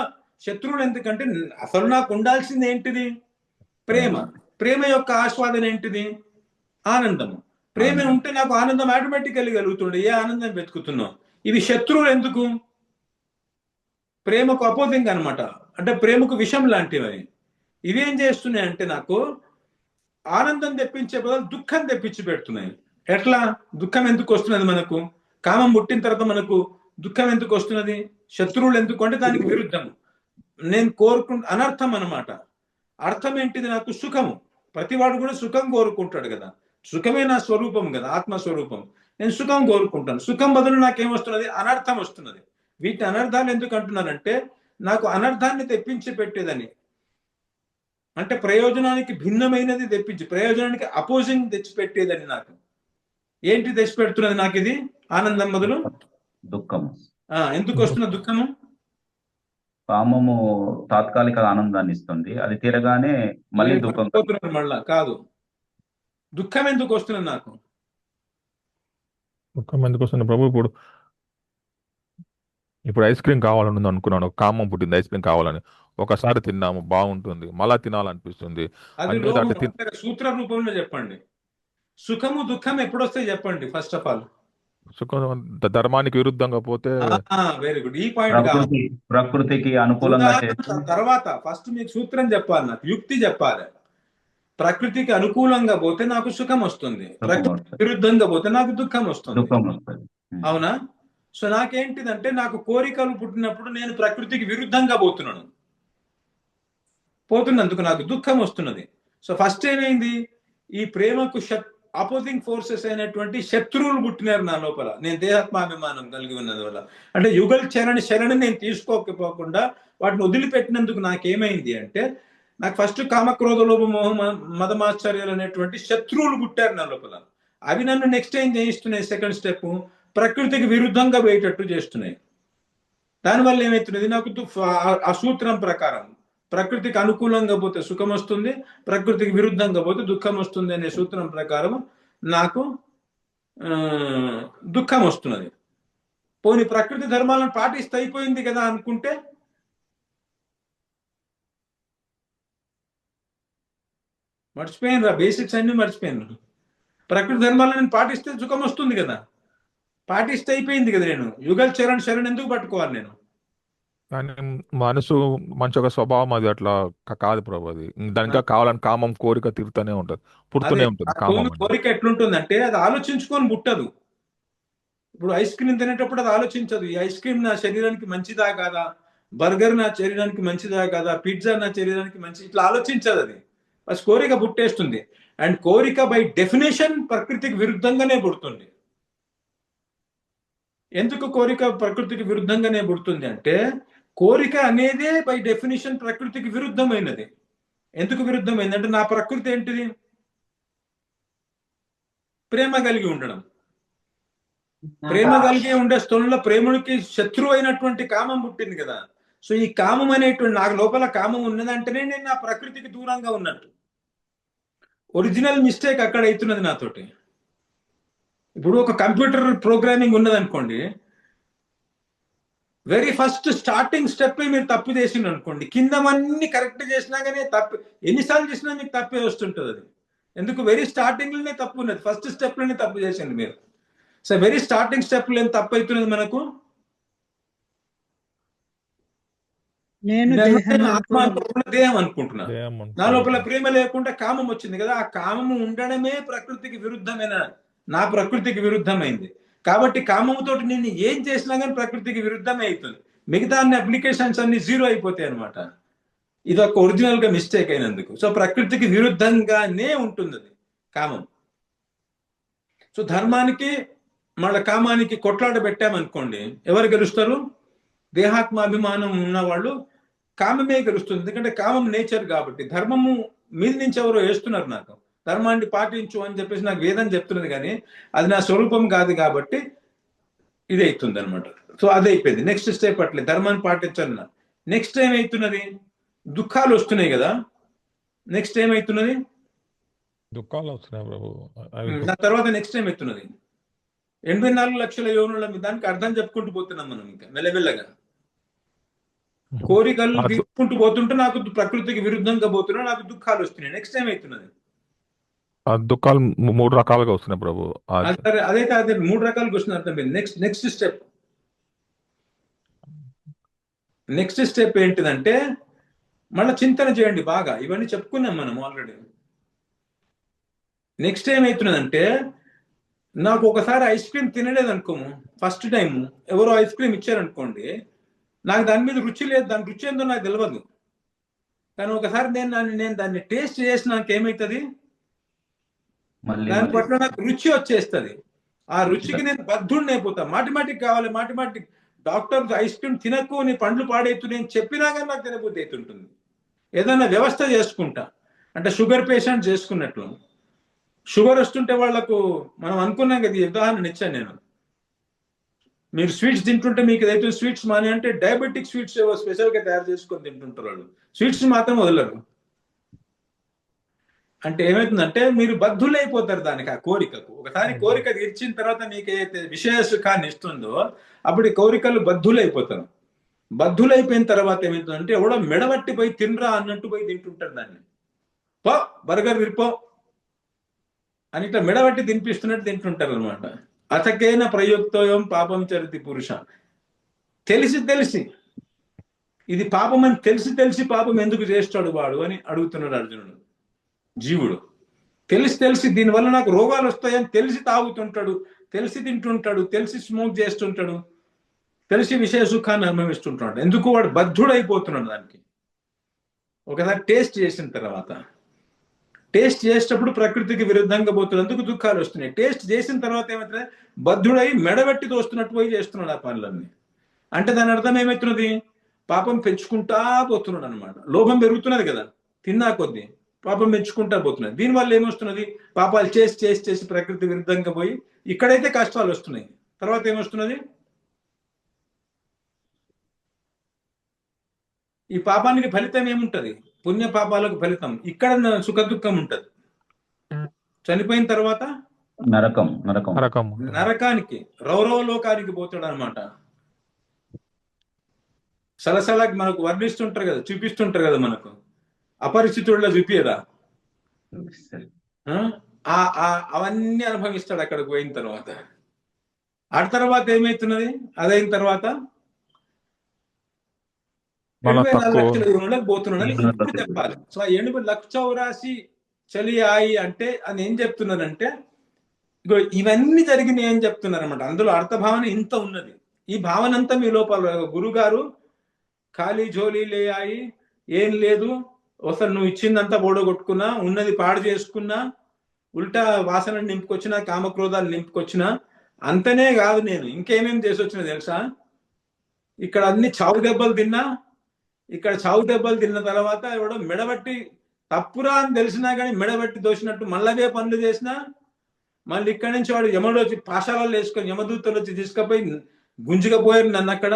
శత్రువులు. ఎందుకంటే అసలు నాకు ఉండాల్సింది ఏంటిది? ప్రేమ. ప్రేమ యొక్క ఆస్వాదన ఏంటిది? ఆనందము. ప్రేమ ఉంటే నాకు ఆనందం ఆటోమేటికల్లీ కలుగుతుండే. ఏ ఆనందం వెతుకుతున్నావు? ఇవి శత్రువులు ఎందుకు? ప్రేమకు అపోజింగ్ అనమాట. అంటే ప్రేమకు విషం లాంటివి. ఇవేం చేస్తున్నాయి అంటే నాకు ఆనందం తెప్పించే బదులు దుఃఖం తెప్పించి పెడుతున్నాయి. ఎట్లా? దుఃఖం ఎందుకు వస్తున్నది మనకు? కామం పుట్టిన తర్వాత మనకు దుఃఖం ఎందుకు వస్తున్నది? శత్రువులు ఎందుకు అంటే దానికి విరుద్ధం. నేను అనర్థం అనమాట. అర్థం ఏంటిది? నాకు సుఖము. ప్రతివాడు కూడా సుఖం కోరుకుంటాడు కదా. సుఖమే నా స్వరూపం కదా, ఆత్మస్వరూపం. నేను సుఖం కోరుకుంటాను. సుఖం బదులు నాకేమొస్తున్నది? అనర్థం వస్తున్నది. వీటి అనర్థాలు ఎందుకు అంటున్నానంటే, నాకు అనర్థాన్ని తెప్పించి పెట్టేదని, అంటే ప్రయోజనానికి భిన్నమైనది తెప్పించి, ప్రయోజనానికి అపోజింగ్ తెచ్చిపెట్టేదని. నాకు ఏంటి తెచ్చిపెడుతున్నది? నాకు ఇది ఆనందం బదులు దుఃఖం. ఎందుకు వస్తున్న దుఃఖము? కామము తాత్కాలిక ఆనందాన్ని ఇస్తుంది, అది తీరగానే మళ్ళీ దుఃఖం. మళ్ళా కాదు, దుఃఖం ఎందుకు వస్తున్నది నాకు? దుఃఖం ఎందుకు వస్తుంది ప్రభు? ఇప్పుడు ఐస్ క్రీమ్ కావాలని అనుకున్నాను, కామం పుట్టింది ఐస్ క్రీమ్ కావాలని. ఒకసారి తిన్నాము, బాగుంటుంది, మళ్ళా తినాలనిపిస్తుంది. సూత్ర రూపంలో చెప్పండి. సుఖము దుఃఖం ఎప్పుడు వస్తాయి చెప్పండి ఫస్ట్ ఆఫ్ ఆల్. సుఖం ధర్మానికి విరుద్ధంగా పోతే. Very good. ఈ పాయింట్ ప్రకృతికి అనుకూలంగా తర్వాత ఫస్ట్ మీకు సూత్రం చెప్పాలి, నాకు యుక్తి చెప్పాలి. ప్రకృతికి అనుకూలంగా పోతే నాకు సుఖం వస్తుంది, ప్రకృతికి విరుద్ధంగా పోతే నాకు దుఃఖం వస్తుంది. అవునా? సో నాకేంటిదంటే, నాకు కోరికలు పుట్టినప్పుడు నేను ప్రకృతికి విరుద్ధంగా పోతున్నందుకు నాకు దుఃఖం వస్తున్నది. సో ఫస్ట్ ఏమైంది, ఈ ప్రేమకు అపోజింగ్ ఫోర్సెస్ అయినటువంటి శత్రువులు పుట్టినారు నా లోపల, నేను దేహాత్మాభిమానం కలిగి ఉన్నది వల్ల. అంటే యుగల్ శరణి నేను తీసుకోకపోకుండా వాటిని వదిలిపెట్టినందుకు నాకేమైంది అంటే, నాకు ఫస్ట్ కామక్రోధ లోభ మోహ మదమాశ్చర్యాలు అనేటువంటి శత్రువులు పుట్టారు నా లోపల. అవి నన్ను నెక్స్ట్ ఏం చేయిస్తున్నాయి, సెకండ్ స్టెప్, ప్రకృతికి విరుద్ధంగా పోయేటట్టు చేస్తున్నాయి. దానివల్ల ఏమవుతున్నది, నాకు ఆ సూత్రం ప్రకారం ప్రకృతికి అనుకూలంగా పోతే సుఖం వస్తుంది, ప్రకృతికి విరుద్ధంగా పోతే దుఃఖం వస్తుంది అనే సూత్రం ప్రకారం నాకు దుఃఖం వస్తున్నది. పోనీ ప్రకృతి ధర్మాలను పాటిస్తే అయిపోయింది కదా అనుకుంటే, మర్చిపోయాను రా, బేసిక్స్ అన్ని మర్చిపోయాను. ప్రకృతి ధర్మాలను నేను పాటిస్తే సుఖం వస్తుంది కదా, పాటిస్తే అయిపోయింది కదా. నేను యుగల్ శరణ్ ఎందుకు పట్టుకోవాలి నేను? కానీ మనసు మంచి ఒక స్వభావం అది అట్లా కాదు ప్రభు. అది దానికా కావాలని కామం కోరిక తిరుగుతూనే ఉంటది, పుడుతూనే ఉంటుంది కామం అంటే. కోరిక ఎట్లుంటుందంటే అది ఆలోచించుకొని పుట్టదు. ఇప్పుడు ఐస్ క్రీమ్ తినేటప్పుడు అది ఆలోచించదు, ఈ ఐస్ క్రీమ్ నా శరీరానికి మంచిదా కాదా, బర్గర్ నా శరీరానికి మంచిదా కాదా, పిజ్జా నా శరీరానికి మంచి, ఇట్లా ఆలోచించదు అది. ఫస్ట్ కోరిక పుట్టేస్తుంది. అండ్ కోరిక బై డెఫినేషన్ ప్రకృతికి విరుద్ధంగానే పుడుతుంది. ఎందుకు కోరిక ప్రకృతికి విరుద్ధంగానే పుడుతుంది అంటే, కోరిక అనేదే బై డెఫినేషన్ ప్రకృతికి విరుద్ధమైనది. ఎందుకు విరుద్ధమైంది అంటే, నా ప్రకృతి ఏంటిది, ప్రేమ కలిగి ఉండడం. ప్రేమ కలిగి ఉండే స్థలంలో ప్రేముడికి శత్రువు అయినటువంటి కామం పుట్టింది కదా. సో ఈ కామం అనేటువంటి, నాకు లోపల కామం ఉన్నదంటేనే నేను నా ప్రకృతికి దూరంగా ఉన్నట్టు. ఒరిజినల్ మిస్టేక్ అక్కడ అవుతున్నది నాతోటి. ఇప్పుడు ఒక కంప్యూటర్ ప్రోగ్రామింగ్ ఉన్నది అనుకోండి, వెరీ ఫస్ట్ స్టార్టింగ్ స్టెప్ మీరు తప్పు చేసిండు అనుకోండి, కిందవన్నీ కరెక్ట్ చేసినా కానీ తప్పు, ఎన్నిసార్లు చేసినా మీకు తప్పే వస్తుంటుంది అది. ఎందుకు, వెరీ స్టార్టింగ్ లోనే తప్పు ఉన్నది, ఫస్ట్ స్టెప్ లోనే తప్పు చేసింది మీరు. సో వెరీ స్టార్టింగ్ స్టెప్ లో ఏం తప్పు అవుతున్నది మనకు, దేహం అనుకుంటున్నా. నా లోపల ప్రేమ లేకుండా కామం వచ్చింది కదా, ఆ కామము ఉండడమే ప్రకృతికి విరుద్ధమైన, నా ప్రకృతికి విరుద్ధమైంది. కాబట్టి కామముతో నేను ఏం చేసినా కానీ ప్రకృతికి విరుద్ధమే అవుతుంది. మిగతా అన్ని అప్లికేషన్స్ అన్ని జీరో అయిపోతాయి అనమాట. ఇది ఒక ఒరిజినల్ గా మిస్టేక్ అయినందుకు. సో ప్రకృతికి విరుద్ధంగానే ఉంటుంది అది కామం. సో ధర్మానికి మళ్ళీ కామానికి కొట్లాట పెట్టామనుకోండి, ఎవరు గెలుస్తారు? దేహాత్మాభిమానం ఉన్నవాళ్ళు కామమే గెలుస్తుంది. ఎందుకంటే కామం నేచర్ కాబట్టి. ధర్మము మీద నుంచి ఎవరో వేస్తున్నారు నాకు, ధర్మాన్ని పాటించు అని చెప్పేసి నాకు వేదం చెప్తున్నది, కానీ అది నా స్వరూపం కాదు కాబట్టి ఇది అవుతుంది అనమాట. సో అది అయిపోయింది. నెక్స్ట్ స్టెప్ అట్లే ధర్మాన్ని పాటించాలన్నా. నెక్స్ట్ ఏమవుతున్నది, దుఃఖాలు వస్తున్నాయి కదా. నెక్స్ట్ ఏమవుతున్నది, దుఃఖాలు వస్తున్నాయి ప్రభు. దాని తర్వాత నెక్స్ట్ ఏమవుతున్నది, 84 లక్షల యోనుల దానికి అర్థం చెప్పుకుంటూ పోతున్నాం మనం ఇంకా మెల్లమెల్లగా. కోరికలు తీసుకుంటూ పోతుంటే నాకు ప్రకృతికి విరుద్ధంగా పోతున్నా, నాకు దుఃఖాలు వస్తున్నాయి. నెక్స్ట్ ఏమవుతున్నది, దుఃఖాలు 3 రకాలుగా వస్తున్నాయి ప్రభు. అదైతే అదే 3 రకాలుగా వస్తుంది అర్థం. నెక్స్ట్ స్టెప్ ఏంటిదంటే, మళ్ళీ చింతన చేయండి బాగా. ఇవన్నీ చెప్పుకున్నాం మనం ఆల్రెడీ. నెక్స్ట్ ఏమవుతున్నదంటే, నాకు ఒకసారి ఐస్ క్రీమ్ తినలేదు అనుకోము, ఫస్ట్ టైం ఎవరో ఐస్ క్రీమ్ ఇచ్చారనుకోండి, నాకు దాని మీద రుచి లేదు, దాని రుచి ఏందో నాకు తెలియదు. కానీ ఒకసారి నేను దాన్ని టేస్ట్ చేసి నాకు ఏమవుతుంది, దాని పట్ల నాకు రుచి వచ్చేస్తుంది. ఆ రుచికి నేను బద్ధుడిని అయిపోతా. మాటిమాటికి కావాలి, మాటిమాటికి. డాక్టర్ ఐస్ క్రీమ్ తినకు, నీ పండ్లు పాడైతు నేను చెప్పినా కానీ నాకు తినబుద్ధి అవుతుంటుంది. ఏదైనా వ్యవస్థ చేసుకుంటా, అంటే షుగర్ పేషెంట్ చేసుకున్నట్లు. షుగర్ వస్తుంటే వాళ్లకు మనం అనుకున్నాం కదా, ఈ ఉదాహరణ ఇచ్చాను నేను. మీరు స్వీట్స్ తింటుంటే మీకు ఏదైతే స్వీట్స్ మాని అంటే డయాబెటిక్ స్వీట్స్ ఏవో స్పెషల్గా తయారు చేసుకొని తింటుంటారు వాళ్ళు. స్వీట్స్ మాత్రం వదలరు. అంటే ఏమవుతుందంటే మీరు బద్ధులైపోతారు దానికి, ఆ కోరికకు. ఒకసారి కోరిక తీర్చిన తర్వాత మీకు ఏదైతే విషయ సుఖాన్ని ఇస్తుందో అప్పుడు ఈ కోరికలు బద్ధులైపోతారు. బద్ధులైపోయిన తర్వాత ఏమవుతుందంటే, ఎవడో మెడబట్టి పోయి తినరా అన్నట్టు పోయి తింటుంటారు దాన్ని. పో బర్గర్ విరిపో అని ఇట్లా మెడబట్టి తినిపిస్తున్నట్టు తింటుంటారు అనమాట. అతకైన ప్రయుక్తోయం పాపం చరితి పురుష. తెలిసి ఇది పాపం అని తెలిసి పాపం ఎందుకు చేస్తాడు వాడు అని అడుగుతున్నాడు అర్జునుడు. జీవుడు తెలిసి దీనివల్ల నాకు రోగాలు వస్తాయని తెలిసి తాగుతుంటాడు, తెలిసి తింటుంటాడు, తెలిసి స్మోక్ చేస్తుంటాడు, తెలిసి విషయ సుఖాన్ని అనుభవిస్తుంటాడు. ఎందుకు, వాడు బద్ధుడైపోతున్నాడు దానికి. ఒకసారి టేస్ట్ చేసిన తర్వాత టేస్ట్ చేసేటప్పుడు ప్రకృతికి విరుద్ధంగా పోతున్నందుకు దుఃఖాలు వస్తున్నాయి. టేస్ట్ చేసిన తర్వాత ఏమవుతుంది, బద్ధుడై మెడబెట్టి తోస్తున్నట్టు పోయి చేస్తున్నాడు ఆ పనులన్నీ. అంటే దాని అర్థం ఏమవుతున్నది, పాపం పెంచుకుంటా పోతున్నాడు అనమాట. లోభం పెరుగుతున్నది కదా తిన్నా కొద్దీ, పాపం పెంచుకుంటా పోతున్నది. దీనివల్ల ఏమొస్తున్నది, పాపాలు చేసి చేసి చేసి ప్రకృతి విరుద్ధంగా పోయి ఇక్కడైతే కష్టాలు వస్తున్నాయి. తర్వాత ఏమొస్తున్నది, ఈ పాపానికి ఫలితం ఏముంటది, పుణ్య పాపాలకు ఫలితం ఇక్కడ సుఖ దుఃఖం ఉంటది. చనిపోయిన తర్వాత నరకం నరకం నరకం. నరకానికి రౌరవ లోకానికి పోతాడు అనమాట. సలసలకి మనకు వర్ణిస్తుంటారు కదా, చూపిస్తుంటారు కదా, మనకు అపరిచితుల్లో చూపియరా, అవన్నీ అనుభవిస్తాడు అక్కడికి పోయిన తర్వాత. ఆ తర్వాత ఏమైతున్నది, అదైన తర్వాత 84 లక్షల యూనిట్లకు పోతున్నాడని ఇప్పుడు చెప్పాలి. సో 80,84,000 చలి ఆయి అంటే అని ఏం చెప్తున్నారంటే, ఇగో ఇవన్నీ జరిగినాయి ఏం చెప్తున్నారన్నమాట. అందులో అర్థభావన ఇంత ఉన్నది. ఈ భావన అంతా మీ లోపల గురుగారు ఖాళీ జోలీ లే ఆయి, ఏం లేదు, అసలు నువ్వు ఇచ్చిందంతా బోడగొట్టుకున్నా, ఉన్నది పాడు చేసుకున్నా, ఉల్టా వాసన నింపుకొచ్చినా, కామక్రోధాలు నింపుకొచ్చినా, అంతనే కాదు నేను ఇంకేమేమి చేసి వచ్చినా తెలుసా, ఇక్కడ అన్ని చావు దెబ్బలు తిన్నా, ఇక్కడ చావు దెబ్బలు తిన్న తర్వాత ఎవడో మెడబట్టి తప్పురా అని తెలిసినా కానీ మెడబట్టి దోసినట్టు మళ్ళవే పనులు చేసినా, మళ్ళీ ఇక్కడి నుంచి వాడు యముడు వచ్చి పాశాలలో వేసుకొని యమదూతలు వచ్చి తీసుకుపోయి గుంజుకపోయారు నన్ను. అక్కడ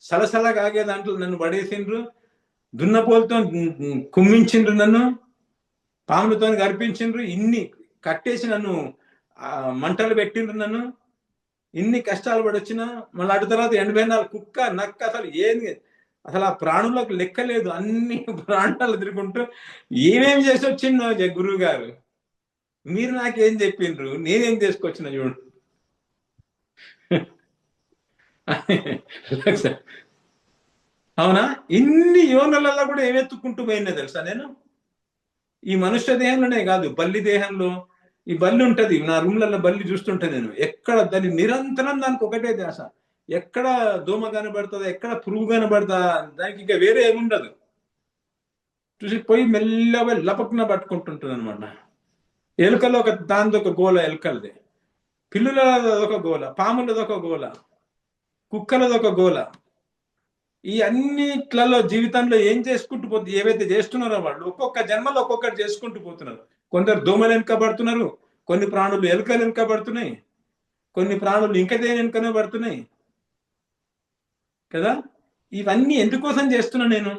సలసలగా ఆగే దాంట్లో నన్ను పడేసిండ్రు, దున్నపోలతో కుమ్మించిండ్రు, నన్ను పాములతో గర్పించిండ్రు, ఇన్ని కట్టేసి నన్ను మంటలు పెట్టిండ్రు, నన్ను ఇన్ని కష్టాలు పడొచ్చినా. మళ్ళీ అటు తర్వాత 84 కుక్క నక్క అసలు ఏంది, అసలు ఆ ప్రాణులకు లెక్క లేదు. అన్ని ప్రాణాలు తిరుగుంటూ ఏమేమి చేసి వచ్చిందో గురువు గారు, మీరు నాకేం చెప్పిండ్రు, నేనేం చేసుకొచ్చిన చూడు. అవునా, ఇన్ని యోనులలో కూడా ఏమెత్తుకుంటూ పోయినా తెలుసా నేను. ఈ మనుష్య దేహంలోనే కాదు, బల్లి దేహంలో ఈ బల్లి ఉంటది, నా రూమ్లలో బల్లి చూస్తుంటే నేను, ఎక్కడ దాని నిరంతరం దానికి ఒకటే ధ్యాస, ఎక్కడ దోమ కనబడుతుందా, ఎక్కడ పురుగు కనబడతా, దానికి ఇంకా వేరే ఏముండదు. చూసి పోయి మెల్లగా లపక్న పట్టుకుంటుంటుంది అనమాట. ఎలుకలో దానిది ఒక గోల, ఎలుకలది, పిల్లులది ఒక గోల, పాములది ఒక గోల, కుక్కలది ఒక గోల. ఈ అన్నిట్లలో జీవితంలో ఏం చేసుకుంటూ పోతే, ఏవైతే చేస్తున్నారో వాళ్ళు ఒక్కొక్క జన్మలో ఒక్కొక్కటి చేసుకుంటూ పోతున్నారు. కొందరు దోమలు వెనుకబడుతున్నారు, కొన్ని ప్రాణులు ఎలుకలు వెనుకబడుతున్నాయి, కొన్ని ప్రాణులు ఇంకా దేని వెనుకనే పడుతున్నాయి కదా. ఇవన్నీ ఎందుకోసం చేస్తున్నా నేను,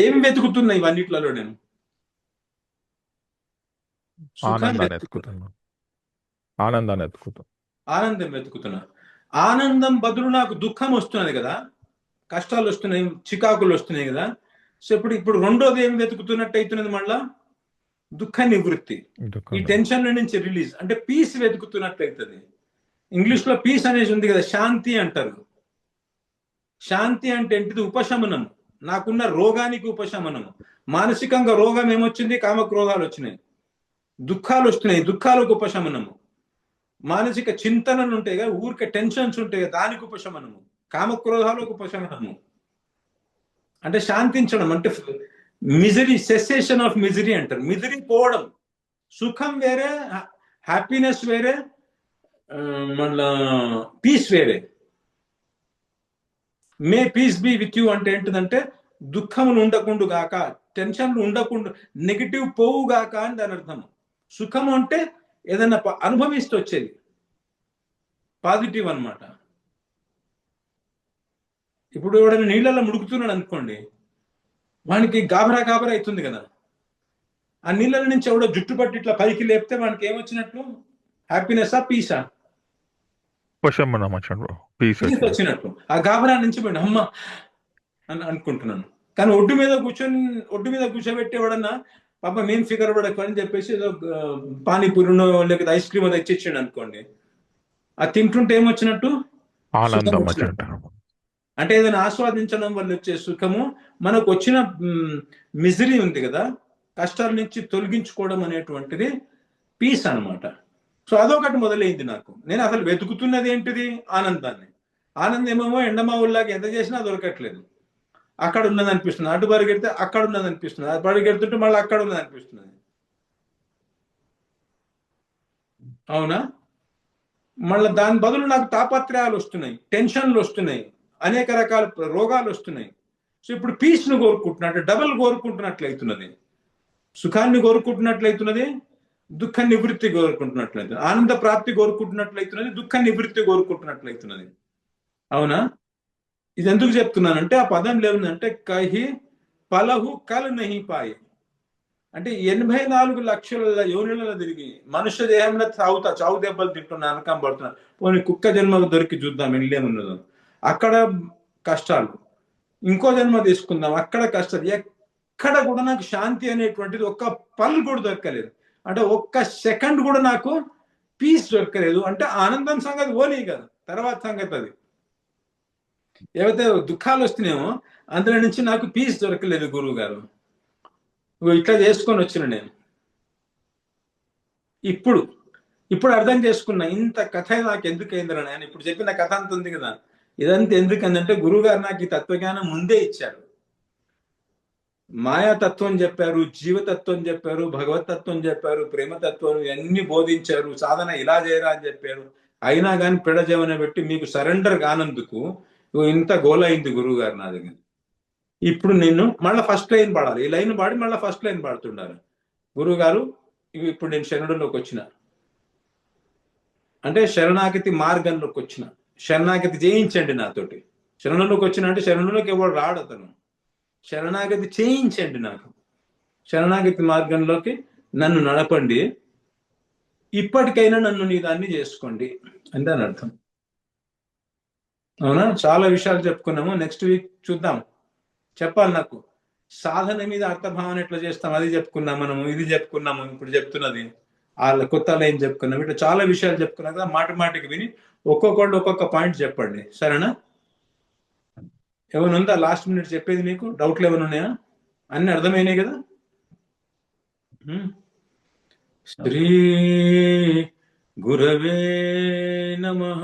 ఏం వెతుకుతున్నా ఇవన్నిట్లలో నేను, ఆనందాన్ని ఎత్తుకుతున్నా, ఆనందం వెతుకుతున్నా. ఆనందం బదులు నాకు దుఃఖం వస్తున్నది కదా, కష్టాలు వస్తున్నాయి, చికాకులు వస్తున్నాయి కదా. సో ఇప్పుడు రెండోది ఏం వెతుకుతున్నట్టు అవుతున్నది, మళ్ళా దుఃఖ నివృత్తి, ఈ టెన్షన్ నుంచి రిలీజ్, అంటే పీస్ వెతుకుతున్నట్టు అవుతుంది. ఇంగ్లీష్ లో పీస్ అనేది ఉంది కదా, శాంతి అంటారు. శాంతి అంటే ఏంటిది, ఉపశమనం, నాకున్న రోగానికి ఉపశమనము. మానసికంగా రోగం ఏమొచ్చింది, కామక్రోధాలు వచ్చినాయి, దుఃఖాలు వస్తున్నాయి, దుఃఖాలకు ఉపశమనము. మానసిక చింతనలు ఉంటాయి కదా, ఊరికే టెన్షన్స్ ఉంటాయి కదా, దానికి ఉపశమనము. కామక్రోధాలకు ఉపశమనము అంటే శాంతించడం, అంటే మిజరీ, సెసేషన్ ఆఫ్ మిజరీ అంటారు. మిజరీ పోవడం, సుఖం వేరే, హ్యాపీనెస్ వేరే, మళ్ళా పీస్ వేరే. మే పీస్ బి విత్ యూ అంటే ఏంటిదంటే, దుఃఖములు ఉండకుండా గాక, టెన్షన్లు ఉండకుండా, నెగిటివ్ పోవు గాక అని దాని అర్థం. సుఖము అంటే ఏదన్నా అనుభవిస్తూ వచ్చేది, పాజిటివ్ అన్నమాట. ఇప్పుడు ఎవడైనా నీళ్ళల్లో ముడుకుతున్నాడు అనుకోండి, వానికి గాబరా గాబరా అవుతుంది కదా. ఆ నీళ్ళ నుంచి ఎవడో జుట్టు పట్టి ఇట్లా పైకి లేపితే వానికి ఏమొచ్చినట్లు, హ్యాపీనెస్సా పీసా, పీస్ వచ్చినట్టు. ఆ గాబరా నుంచి పోయిన అమ్మ అని అనుకుంటున్నాను. కానీ ఒడ్డు మీద కూర్చోబెట్టి ఎవడన్నా పాప మెయిన్ ఫిగర్ పడకు అని చెప్పేసి ఏదో పానీపూరినో లేకపోతే ఐస్ క్రీమ్ అది ఇచ్చిండు అనుకోండి, అది తింటుంటే ఏమొచ్చినట్టు, అంటే ఏదైనా ఆస్వాదించడం వల్ల వచ్చే సుఖము. మనకు వచ్చిన మిజరీ ఉంది కదా, కష్టాల నుంచి తొలగించుకోవడం అనేటువంటిది పీస్ అన్నమాట. సో అదొకటి మొదలైంది నాకు. నేను అసలు వెతుకుతున్నది ఏంటిది, ఆనందాన్ని. ఆనందం ఏమేమో ఎండమావుల్లాగా ఎంత చేసినా దొరకట్లేదు. అక్కడ ఉన్నది అనిపిస్తుంది, అటు పరిగెడితే అక్కడ ఉన్నది అనిపిస్తుంది, అది పరిగెడుతుంటే మళ్ళీ అక్కడ ఉన్నది అనిపిస్తుంది. అవునా? మళ్ళీ దాని బదులు నాకు తాపత్రయాలు వస్తున్నాయి, టెన్షన్లు వస్తున్నాయి, అనేక రకాల రోగాలు వస్తున్నాయి. సో ఇప్పుడు పీస్ను కోరుకుంటున్నట్టు డబల్ కోరుకుంటున్నట్లయితున్నది. సుఖాన్ని కోరుకుంటున్నట్లయితున్నది, దుఃఖ నివృత్తి కోరుకుంటున్నట్లయితున్నది. ఆనంద ప్రాప్తి కోరుకుంటున్నట్లయితున్నది, దుఃఖ నివృత్తి కోరుకుంటున్నట్లయితున్నది. అవునా? ఇది ఎందుకు చెప్తున్నానంటే ఆ పదం లేదంటే కహి పలహు కల్ నహి పాయి అంటే 84 లక్షల యోనులలో తిరిగి మనుష్య దేహంలో చావు దెబ్బలు తింటున్నా అనకం పడుతున్నా. పోనీ కుక్క జన్మ దొరికి చూద్దాం ఎన్నేమున్నదో. అక్కడ కష్టాలు. ఇంకో జన్మ తీసుకుందాం, అక్కడ కష్టాలు. ఎక్కడ కూడా నాకు శాంతి అనేటువంటిది ఒక్క పల్ కూడా దొరకలేదు. అంటే ఒక్క సెకండ్ కూడా నాకు పీస్ దొరకలేదు. అంటే ఆనందం సంగతి ఓనీ కదా, తర్వాత సంగతి అది. ఏవైతే దుఃఖాలు వస్తున్నాయేమో అందులో నుంచి నాకు పీస్ దొరకలేదు గురువు గారు. ఇట్లా చేసుకొని వచ్చిన నేను ఇప్పుడు అర్థం చేసుకున్నా. ఇంత కథ నాకు ఎందుకైందిరా నేను ఇప్పుడు చెప్పిన కథ అంత ఉంది కదా, ఇదంతా ఎందుకందంటే గురువు గారు నాకు ఈ తత్వజ్ఞానం ముందే ఇచ్చారు. మాయాతత్వం చెప్పారు, జీవతత్వం చెప్పారు, భగవతత్వం చెప్పారు, ప్రేమతత్వం ఇవన్నీ బోధించారు. సాధన ఇలా చేయరా అని చెప్పారు. అయినా కానీ పెడజేవన పెట్టి మీకు సరెండర్ కానందుకు ఇంత గోలైంది గురువు గారు నా దగ్గర. ఇప్పుడు నేను మళ్ళీ ఫస్ట్ లైన్ పాడాలి. ఈ లైన్ పాడి మళ్ళీ ఫస్ట్ లైన్ పాడుతుండాలి. గురువు గారు ఇప్పుడు నేను శరణులోకి వచ్చిన అంటే శరణాగతి మార్గంలోకి వచ్చిన, శరణాగతి చేయించండి నాతోటి. శరణులోకి వచ్చిన అంటే శరణులోకి ఎవరు రాడు అతను. శరణాగతి చేయించండి నాకు, శరణాగతి మార్గంలోకి నన్ను నడపండి, ఇప్పటికైనా నన్ను నీ దాన్ని చేసుకోండి అని దాని అర్థం. అవునా? చాలా విషయాలు చెప్పుకున్నాము. నెక్స్ట్ వీక్ చూద్దాం. చెప్పాలి నాకు సాధన మీద అర్థభావన ఎట్లా చేస్తాం అది చెప్పుకున్నాం మనము, ఇది చెప్పుకున్నాము, ఇప్పుడు చెప్తున్నది వాళ్ళ కొత్త లైన్ చెప్పుకున్నాం. ఇట్లా చాలా విషయాలు చెప్పుకున్నాం కదా. మాటికి విని ఒక్కొక్కళ్ళు ఒక్కొక్క పాయింట్ చెప్పండి, సరేనా? ఏమైనా ఉందా లాస్ట్ మినిట్ చెప్పేది? మీకు డౌట్లు ఏమైనా ఉన్నాయా? అన్ని అర్థమైనాయి కదా? శ్రీ గురవే నమః.